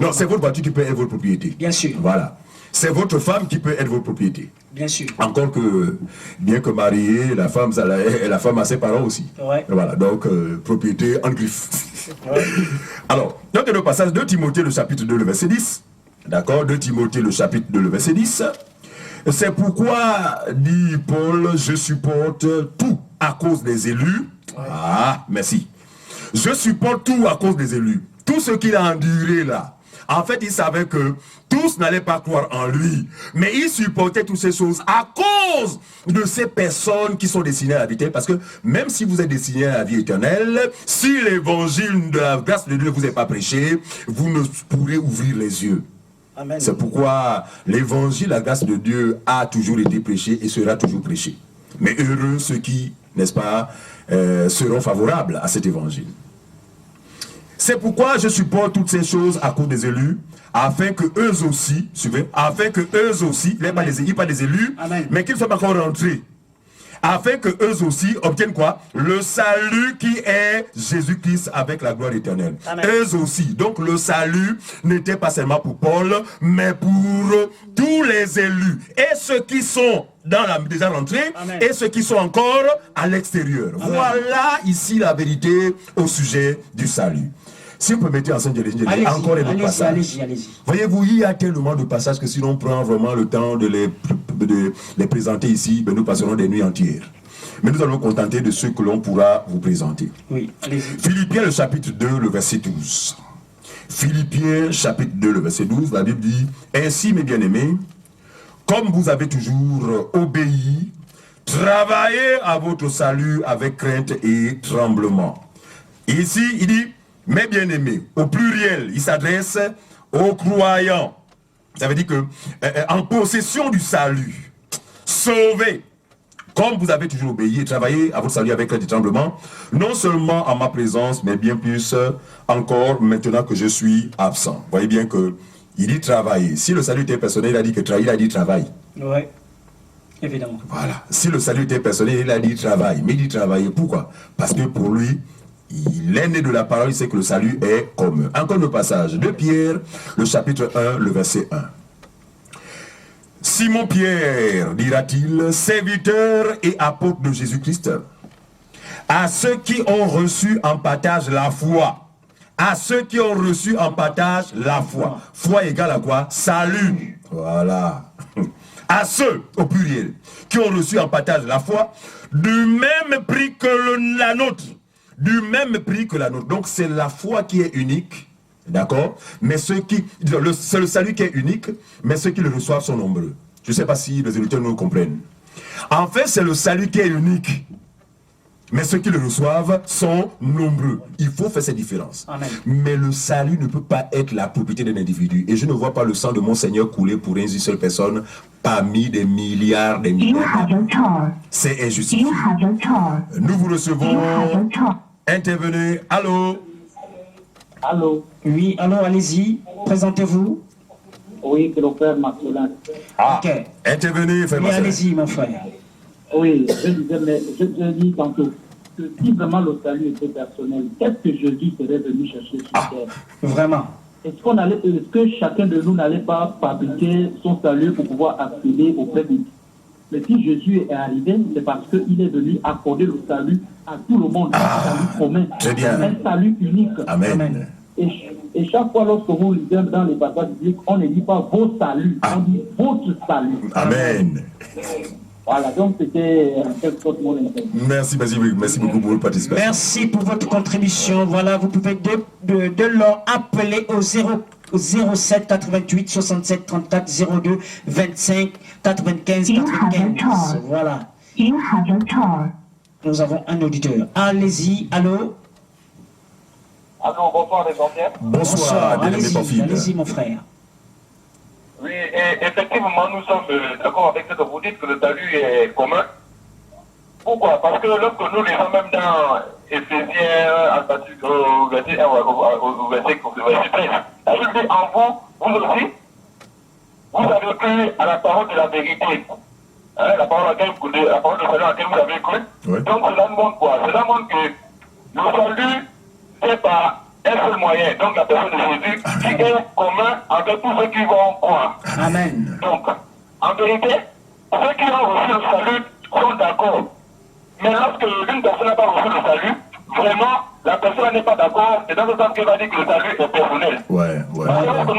Non, c'est votre voiture qui peut être votre propriété. Bien sûr. Voilà. C'est votre femme qui peut être votre propriété. Bien sûr. Encore que, bien que mariée, la femme a ses parents aussi. Ouais. Voilà, donc propriété en griffe. Ouais. Alors, donc le passage de Timothée, le chapitre 2, le verset 10. D'accord, de Timothée, le chapitre 2, le verset 10. C'est pourquoi, dit Paul, je supporte tout à cause des élus. Ouais. Ah, merci. Je supporte tout à cause des élus. Tout ce qu'il a enduré là. En fait, il savait que tous n'allaient pas croire en lui, mais il supportait toutes ces choses à cause de ces personnes qui sont destinées à la vie éternelle. Parce que même si vous êtes destiné à la vie éternelle, si l'évangile de la grâce de Dieu ne vous est pas prêché, vous ne pourrez ouvrir les yeux. C'est pourquoi l'évangile, la grâce de Dieu a toujours été prêché et sera toujours prêché. Mais heureux ceux qui, n'est-ce pas, seront favorables à cet évangile. C'est pourquoi je supporte toutes ces choses à cause des élus, afin que eux aussi, suivez, afin que eux aussi, il n'est pas des élus, Amen. Mais qu'ils ne soient pas encore rentrés, afin que eux aussi obtiennent quoi? Le salut qui est Jésus-Christ avec la gloire éternelle. Amen. Eux aussi. Donc le salut n'était pas seulement pour Paul, mais pour tous les élus. Et ceux qui sont déjà rentrés, Amen. Et ceux qui sont encore à l'extérieur. Voilà ici la vérité au sujet du salut. Si vous permettez, enseigne encore un autre passage. Allez-y. Voyez-vous, il y a tellement de passages que si l'on prend vraiment le temps de les présenter ici, ben nous passerons des nuits entières. Mais nous allons nous contenter de ce que l'on pourra vous présenter. Oui, allez-y. Philippiens, le chapitre 2, le verset 12. Philippiens, chapitre 2, le verset 12, la Bible dit « Ainsi, mes bien-aimés, comme vous avez toujours obéi, travaillez à votre salut avec crainte et tremblement. » Ici, il dit « Mes bien-aimés », au pluriel, il s'adresse aux croyants. Ça veut dire que en possession du salut, sauvés, comme vous avez toujours obéi et travaillé à votre salut avec crainte et tremblement, non seulement en ma présence, mais bien plus encore maintenant que je suis absent. Vous voyez bien que il dit travailler. Si le salut était personnel, il a dit que il a dit travail. Oui, évidemment. Voilà. Si le salut était personnel, il a dit travail. Mais il dit travailler. Pourquoi? Parce que pour lui, il est né de la parole, il sait que le salut est commun. Encore le passage de Pierre, le chapitre 1, le verset 1. Simon Pierre, dira-t-il, serviteur et apôtre de Jésus-Christ, à ceux qui ont reçu en partage la foi. À ceux qui ont reçu en partage la foi. Foi égale à quoi? Salut. Voilà. À ceux, au pluriel, qui ont reçu en partage la foi, du même prix que la nôtre. Du même prix que la nôtre. Donc c'est la foi qui est unique. D'accord? Mais c'est le salut qui est unique, mais ceux qui le reçoivent sont nombreux. Je ne sais pas si les auditeurs nous comprennent. En fait, c'est le salut qui est unique. Mais ceux qui le reçoivent sont nombreux. Il faut faire cette différence. Amen. Mais le salut ne peut pas être la propriété d'un individu. Et je ne vois pas le sang de mon Seigneur couler pour une seule personne parmi des milliards, des milliards. C'est injustifié. Nous vous recevons. Intervenez. Allô? Allô? Oui, alors allez-y, présentez-vous. Oui, c'est le frère Marcelin. Ah, Ok. intervenez, frère Oui, Marcel. allez-y, mon frère. Oui, je disais, mais je dis tantôt que si vraiment le salut était personnel, qu'est-ce que Jésus serait venu chercher sur terre? Vraiment. Est-ce que chacun de nous n'allait pas fabriquer son salut pour pouvoir accéder auprès de Dieu? Mais si Jésus est arrivé, c'est parce qu'il est venu accorder le salut à tout le monde, un salut commun, très bien. un salut unique. Amen. Amen. Et chaque fois lorsque vous lisez dans les passages bibliques, on ne dit pas vos saluts, on dit votre salut. Amen. Voilà, donc c'était quelque chose de mon intérêt. Merci beaucoup pour votre participation. Merci pour votre contribution. Voilà, vous pouvez de l'or appeler au 07 88 67 34 02 25 95 95. Voilà. Nous avons un auditeur. Allez-y, allô? Allô, bonsoir les anciens. Bonsoir, bien-aimé Allez-y, allez-y, mon frère. Oui, et effectivement, nous sommes d'accord avec ce que vous dites, que le salut est commun. Pourquoi? Parce que lorsque nous lisons même dans Éphésiens, au verset 1 au verset 13, la Bible dit en vous aussi, vous avez cru à la parole de la vérité. Hein, la parole de salut à laquelle vous avez cru. Oui. Donc cela montre quoi? Cela montre que le salut, c'est pas un seul moyen, donc la personne de Jésus, qui est commun avec tous ceux qui vont croire. Amen. Donc, en vérité, ceux qui ont reçu le salut sont d'accord. Mais lorsque une personne n'a pas reçu le salut, vraiment, la personne n'est pas d'accord. C'est dans ce sens qu'elle va dire que le salut est personnel. Ouais. Parce que lorsque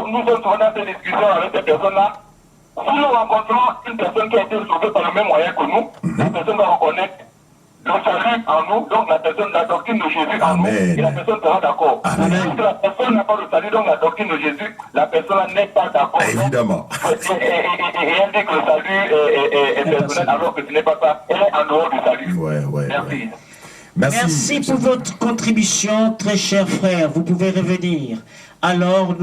nous sommes souvent dans ces discussions avec ces personnes-là, si nous rencontrons une personne qui a été sauvée par le même moyen que nous, la personne va reconnaître le salut en nous, donc la doctrine de Jésus en nous, et la personne sera d'accord. Amen. Si la personne n'a pas le salut, donc la doctrine de Jésus, la personne n'est pas d'accord. Évidemment. Et elle dit que le salut est personnel, alors que ce n'est pas ça. Elle est en dehors du salut. Ouais. Merci. Merci pour votre contribution, très cher frère. Vous pouvez revenir. Alors,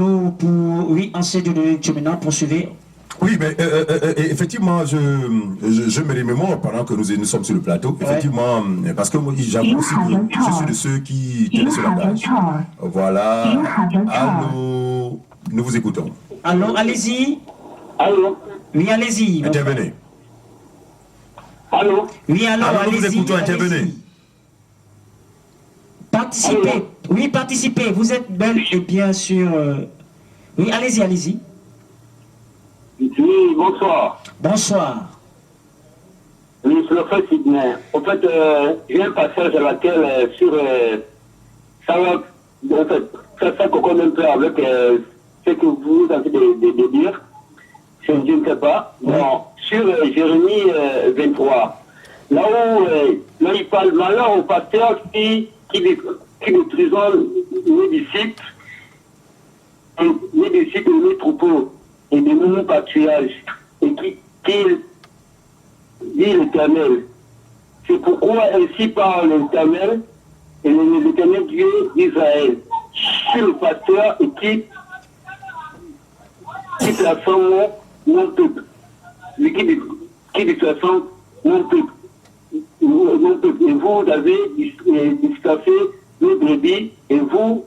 en ces 2 minutes maintenant, poursuivez. Oui, mais effectivement, je me remémore pendant que nous sommes sur le plateau. Effectivement, parce que moi, j'avoue aussi que je suis de ceux qui tenaient ce langage. Voilà. Allô, nous vous écoutons. Allô, allez-y. Allô? Oui, allez-y. Intervenez. Allô? Oui, alors, Alors, nous vous allez-y. écoutons, intervenez. Participez. Oui, participez. Vous êtes bel et bien sûr. Oui, allez-y, allez-y. Oui, bonsoir. Bonsoir. Oui, c'est le frère Sidney. En fait, j'ai un passage à laquelle ça va, en fait, ça concorde un peu avec ce que vous avez de dire. Je ne sais pas. Bon, sur Jérémie 23, là où il parle malheur au pasteur qui détruisent mes disciples, de mes troupeaux et de nos pâturages, et qui dit l'Éternel. C'est pourquoi ainsi parle l'Éternel, et l'Éternel Dieu d'Israël. Je suis le pasteur et qui transforme mon peuple. Lui qui transforme mon peuple. Et vous avez dispersé nos brebis, et vous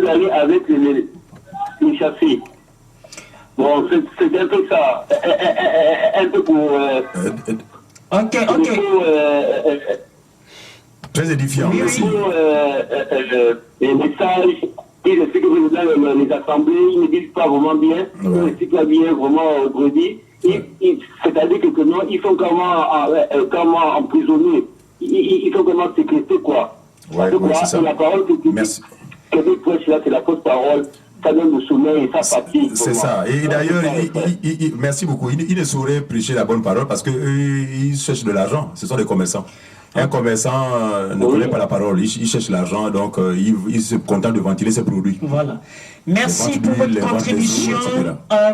allez avec les chasser. Bon, c'est un peu ça. Un peu pour... Ok. Très édifiant, Oui, merci. Les messages, ils expliquent dans les assemblées, ils ne disent pas vraiment bien, ils n'expliquent pas bien vraiment brebis. C'est-à-dire que non, ils sont comment emprisonnés, ils sont comment séquestrés, quoi. Ouais, c'est ça. La parole que tu prêches là, c'est la fausse parole. Ça donne le sommeil et ça fatigue. C'est ça. Et d'ailleurs, merci beaucoup. Il ne saurait prêcher la bonne parole parce qu'ils cherchent de l'argent. Ce sont des commerçants. Un commerçant ne connaît pas la parole. Il cherche l'argent, donc il se contente de ventiler ses produits. Voilà. Merci pour votre contribution,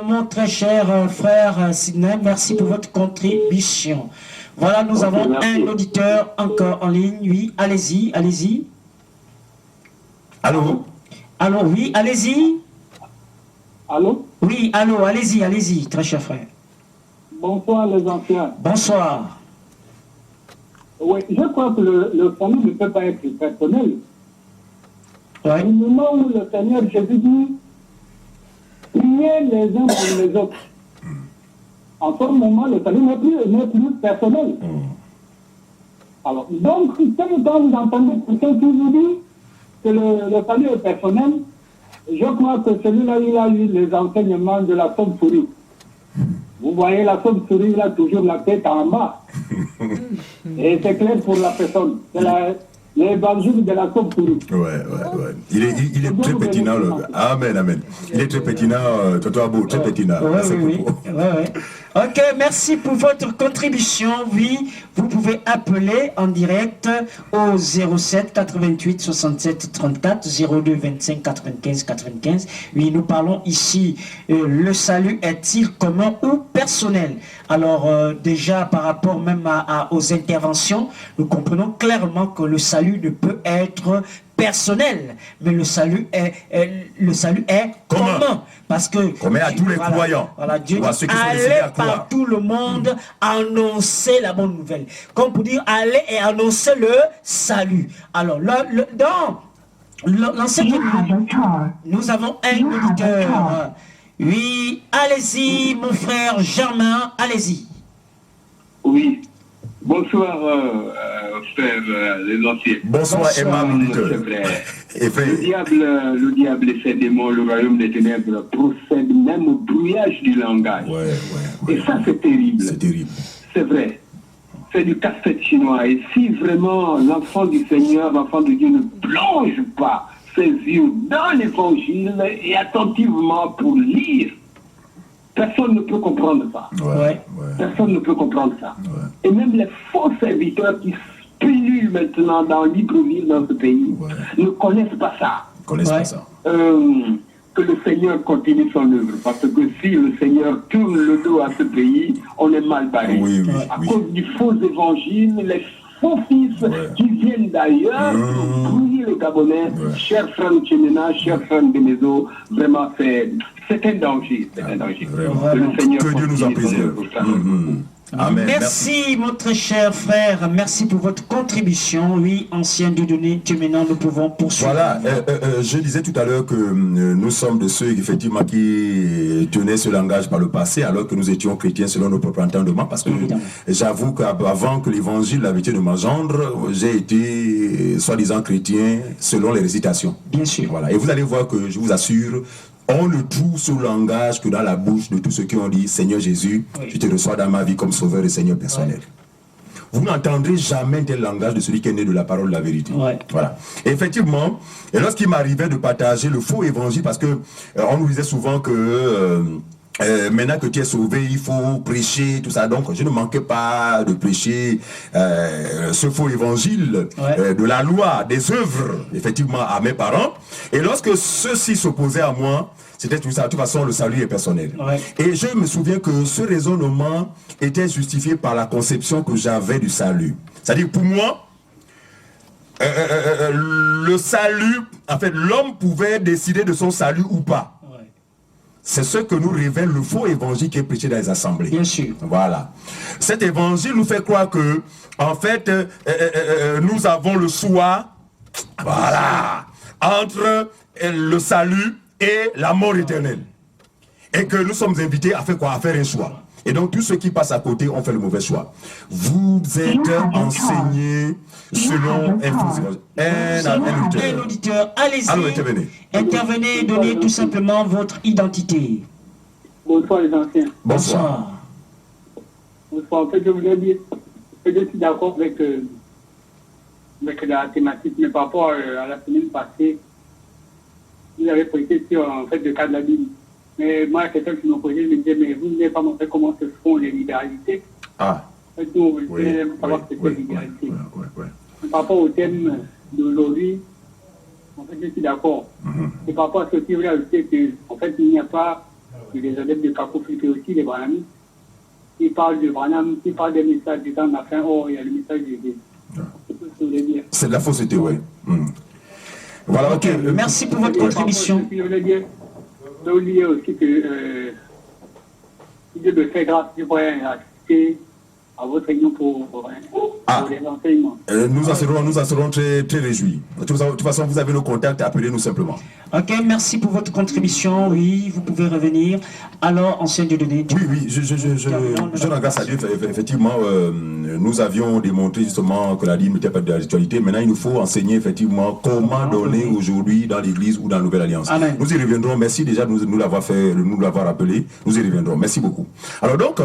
mon très cher frère Sidney. Merci pour votre contribution. Voilà, nous avons un auditeur encore en ligne. Oui, allez-y. Allô? Allô, oui, allez-y. Allô? Oui, allô, allez-y, très cher frère. Bonsoir les anciens. Bonsoir. Oui, je crois que le salut ne peut pas être personnel. Ouais. Au moment où le Seigneur Jésus dit, priez les uns pour les autres. En ce moment, le salut n'est plus personnel. Alors, donc, quand vous entendez quelqu'un qui vous dit que le salut est personnel, je crois que celui-là, il a eu les enseignements de la chauve-souris. Vous voyez, la chauve-souris, il a toujours la tête en bas. Et c'est clair pour la personne. C'est l'évangile de la chauve-souris. Ouais. Il est très pertinent, le gars. Amen. Il est très pertinent, Toto Abou, très pertinent. Oui. Ok, merci pour votre contribution. Oui, vous pouvez appeler en direct au 07 88 67 34 02 25 95 95. Oui, nous parlons ici, le salut est-il commun ou personnel? Alors, déjà, par rapport même aux interventions, nous comprenons clairement que le salut ne peut être personnel, mais le salut est commun. Parce que commun à tous les croyants. Voilà, Dieu ou à dit, ceux qui sont allez par tout le monde annoncer la bonne nouvelle. Comme pour dire, allez et annoncer le salut. Alors, dans l'enseignement, nous avons un auditeur. Oui, allez-y, mon frère Germain, allez-y. Oui. Bonsoir, frère les anciens. Bonsoir, aimable auditeur. Le diable et ses démons, le royaume des ténèbres, procèdent même au brouillage du langage. Ouais. Et ça, c'est terrible. C'est terrible. C'est vrai. C'est du casse-tête chinois. Et si vraiment l'enfant du Seigneur, l'enfant de Dieu ne plonge pas ses yeux dans l'évangile et attentivement pour lire, personne ne peut comprendre ça. Ouais. Personne ne peut comprendre ça. Et même les faux serviteurs qui spéculent maintenant dans Libreville, dans ce pays, ne connaissent pas ça. Que le Seigneur continue son œuvre. Parce que si le Seigneur tourne le dos à ce pays, on est mal barré. À cause du faux évangile, les faux fils qui viennent d'ailleurs pour brouiller les Gabonais. Cher frère Tchéména, cher frère Benezo, vraiment c'est un danger. C'est un danger. Que Dieu nous en préserve. Amen. Merci, mon très cher frère. Merci pour votre contribution. Oui, ancien Dieu donné, maintenant nous pouvons poursuivre. Voilà, je disais tout à l'heure que nous sommes de ceux effectivement qui tenaient ce langage par le passé, alors que nous étions chrétiens selon nos propres entendements, parce que j'avoue qu'avant que l'évangile, la vérité de m'engendre, j'ai été soi-disant chrétien selon les récitations. Bien sûr. Voilà. Et vous allez voir que je vous assure, on ne trouve ce langage que dans la bouche de tous ceux qui ont dit « Seigneur Jésus, je te reçois dans ma vie comme sauveur et Seigneur personnel ». Vous n'entendrez jamais tel langage de celui qui est né de la parole de la vérité. Voilà. Et effectivement, et lorsqu'il m'arrivait de partager le faux évangile, parce que on nous disait souvent que maintenant que tu es sauvé, il faut prêcher, tout ça. Donc, je ne manquais pas de prêcher ce faux évangile de la loi, des œuvres, effectivement, à mes parents. Et lorsque ceux-ci s'opposaient à moi, c'était tout ça. De toute façon, le salut est personnel. Et je me souviens que ce raisonnement était justifié par la conception que j'avais du salut. C'est-à-dire, pour moi, le salut, en fait, l'homme pouvait décider de son salut ou pas. C'est ce que nous révèle le faux évangile qui est prêché dans les assemblées. Bien sûr. Voilà. Cet évangile nous fait croire que, en fait, nous avons le choix, voilà, entre le salut et la mort éternelle. Et que nous sommes invités à faire quoi? À faire un choix. Et donc, tous ceux qui passent à côté ont fait le mauvais choix. Vous êtes enseignés selon un auditeur. Allez-y, intervenez et donnez tout simplement votre identité. Bonsoir les anciens. Bonsoir. Bonsoir. En fait, je voulais dire que je suis d'accord avec la thématique, mais par rapport à la semaine passée, vous avez prêté sur en fait, le cas de la Bible. Mais moi, quelqu'un qui m'a posé, me disait, mais vous n'avez pas montré comment se font les libéralités. Ah. En fait, nous, on voulait savoir ce que c'est les libéralités. Par rapport au thème d'aujourd'hui, en fait, je suis d'accord. Et par rapport à ce que je voulais ajouter, qu'en fait, il n'y a pas les adeptes de Kako Flipé aussi, les Branhamites, qui parlent de Branham, qui parlent des messages du temps de la fin. Oh, il y a le message de Dieu. C'est de la fausseté, oui. Voilà, ok. Merci pour votre contribution. Je voulais dire, je voulais dire aussi que Dieu me fait grâce, je pourrais assister à votre réunion pour les enseignements. Nous en serons très, très réjouis. De toute façon, vous avez nos contacts, appelez-nous simplement. Ok, merci pour votre contribution. Oui, vous pouvez revenir. Alors, ancien Dieudonné. Oui, je rends grâce à Dieu. Effectivement, nous avions démontré justement que la Bible n'était pas de l'actualité. Maintenant, il nous faut enseigner effectivement comment donner aujourd'hui dans l'Église ou dans la Nouvelle Alliance. Amen. Nous y reviendrons. Merci déjà de nous l'avoir fait, de nous l'avoir rappelé. Nous y reviendrons. Merci beaucoup. Alors donc,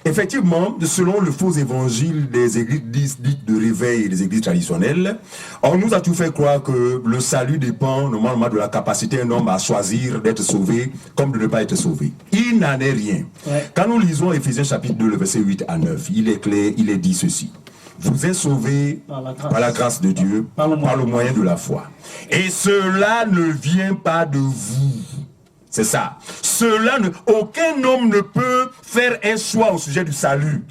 effectivement, selon le faux évangile des églises dites de réveil et des églises traditionnelles, on nous a tout fait croire que le salut dépend normalement de la capacité d'un homme à choisir d'être sauvé comme de ne pas être sauvé. Il n'en est rien. Quand nous lisons Éphésiens chapitre 2, le verset 8 à 9, il est clair, il est dit ceci. Vous êtes sauvés par la grâce de Dieu, par le moyen de la foi. Et cela ne vient pas de vous. C'est ça. Aucun homme ne peut faire un choix au sujet du salut.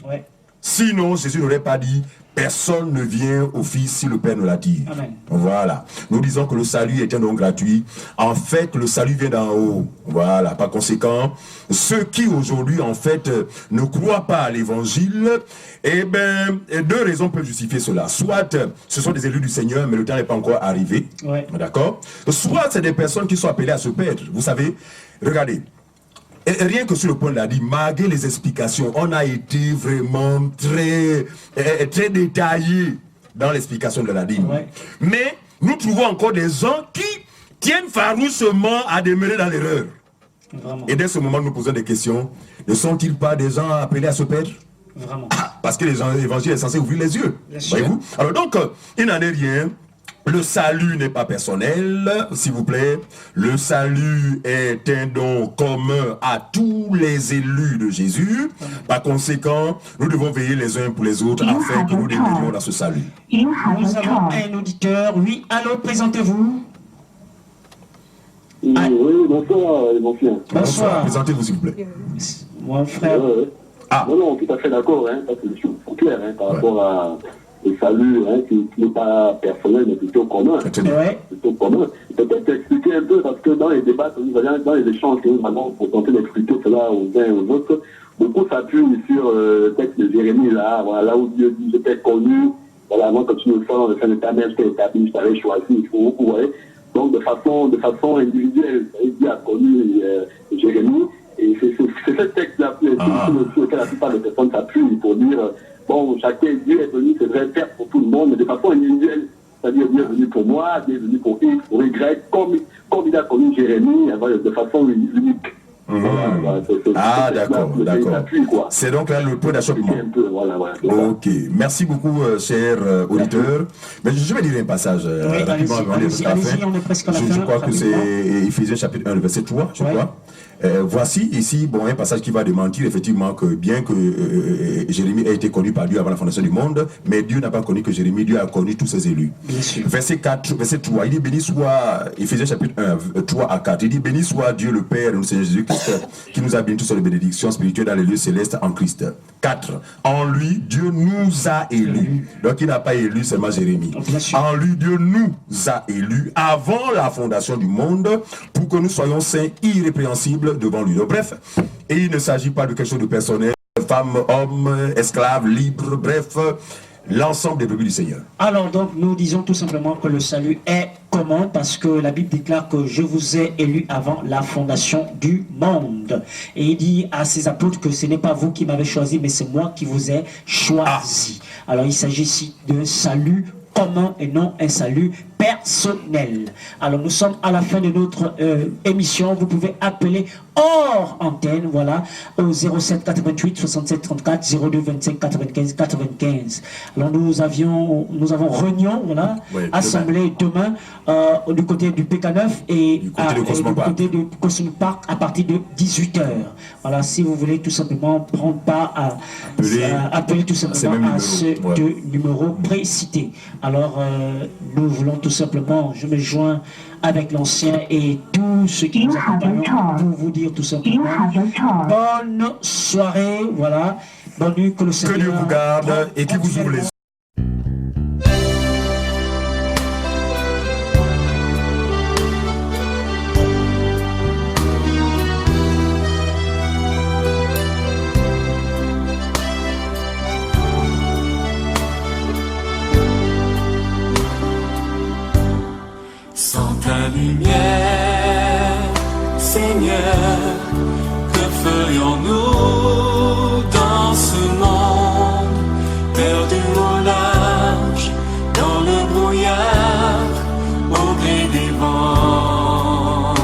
Sinon, Jésus n'aurait pas dit, personne ne vient au Fils si le Père ne l'a dit. Amen. Voilà. Nous disons que le salut est un don gratuit. En fait, le salut vient d'en haut. Voilà. Par conséquent, ceux qui aujourd'hui, en fait, ne croient pas à l'évangile, deux raisons peuvent justifier cela. Soit ce sont des élus du Seigneur, mais le temps n'est pas encore arrivé. D'accord? Soit c'est des personnes qui sont appelées à se perdre. Vous savez, regardez. Et rien que sur le point de la dit, malgré les explications, on a été vraiment très détaillé dans l'explication de la dîme. Mais nous trouvons encore des gens qui tiennent farouchement à demeurer dans l'erreur. Et dès ce moment, nous posons des questions. Ne sont-ils pas des gens appelés à se perdre? Parce que l'évangile est censé ouvrir les yeux. Voyez-vous? Alors donc, il n'en est rien. Le salut n'est pas personnel, s'il vous plaît. Le salut est un don commun à tous les élus de Jésus. Par conséquent, nous devons veiller les uns pour les autres afin que nous demeurions dans ce salut. Nous avons un auditeur. Oui, allô, présentez-vous. Oui, bonsoir, mon frère. Bonsoir. Présentez-vous, s'il vous plaît. Mon frère. Non, tout à fait d'accord. Ça, c'est des choses claires par rapport à... le salut, qui n'est pas personnel, mais plutôt commun. Plutôt commun. Peut-être expliquer un peu, parce que dans les débats, dans les échanges que nous avons pour tenter d'expliquer cela aux uns et aux autres, beaucoup s'appuient sur le texte de Jérémie, là où Dieu dit, je t'ai connu, voilà, moi, quand tu me sors, le sein de ta mère, je t'ai établi, je t'avais choisi, vous voyez. Donc, de façon individuelle, Dieu a connu Jérémie, et c'est ce texte-là sur lequel la plupart des personnes s'appuient pour dire, bon, chacun, Dieu est venu, c'est vrai, Père pour tout le monde, mais de façon individuelle. C'est-à-dire, Dieu est venu pour moi, Dieu est venu pour X, pour Y, comme il a connu Jérémie, de façon unique. Ah, d'accord, d'accord. C'est donc là le point d'achoppement. Ok, merci beaucoup, cher auditeur. Mais je vais lire un passage rapidement avant la fin. On est presque à la fin. Je crois que c'est Éphésiens chapitre 1, verset 3, je crois. Voici ici un passage qui va démentir effectivement que bien que Jérémie a été connu par Dieu avant la fondation du monde, mais Dieu n'a pas connu que Jérémie, Dieu a connu tous ses élus. Verset 4, verset 3, il dit béni soit, Éphésiens chapitre 1, 3 à 4, il dit béni soit Dieu le Père de notre Seigneur Jésus-Christ, qui nous a bénis toutes les bénédictions spirituelles dans les lieux célestes en Christ. 4, en lui, Dieu nous a élus. Donc il n'a pas élu seulement Jérémie. En lui, Dieu nous a élus avant la fondation du monde pour que nous soyons saints, irrépréhensibles devant lui. Donc, bref, et il ne s'agit pas de quelque chose de personnel, femme, homme, esclave, libre, bref, l'ensemble des brebis du Seigneur. Alors donc nous disons tout simplement que le salut est commun parce que la Bible déclare que je vous ai élus avant la fondation du monde. Et il dit à ses apôtres que ce n'est pas vous qui m'avez choisi, mais c'est moi qui vous ai choisi. Alors il s'agit ici d'un salut commun et non un salut personnel. Alors nous sommes à la fin de notre émission. Vous pouvez appeler hors antenne, voilà, au 07 88 67 34 02 25 95 95. Alors nous avons réunion, voilà, assemblée demain du côté du PK9 et du côté du Cosmo Park à partir de 18h. Voilà, si vous voulez tout simplement prendre part à appeler tout simplement à ce numéro précité. Alors nous voulons tout simplement, je me joins avec l'ancien et tous ceux qui nous accompagnent pour vous dire tout simplement bonne soirée, voilà, bonne nuit, que le Seigneur, que Dieu vous garde et qu'il vous ouvre les yeux. Sans ta lumière, Seigneur, que ferions-nous dans ce monde, perdu au large, dans le brouillard, au gré des vents.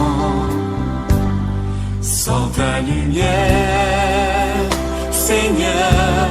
Sans ta lumière, Seigneur,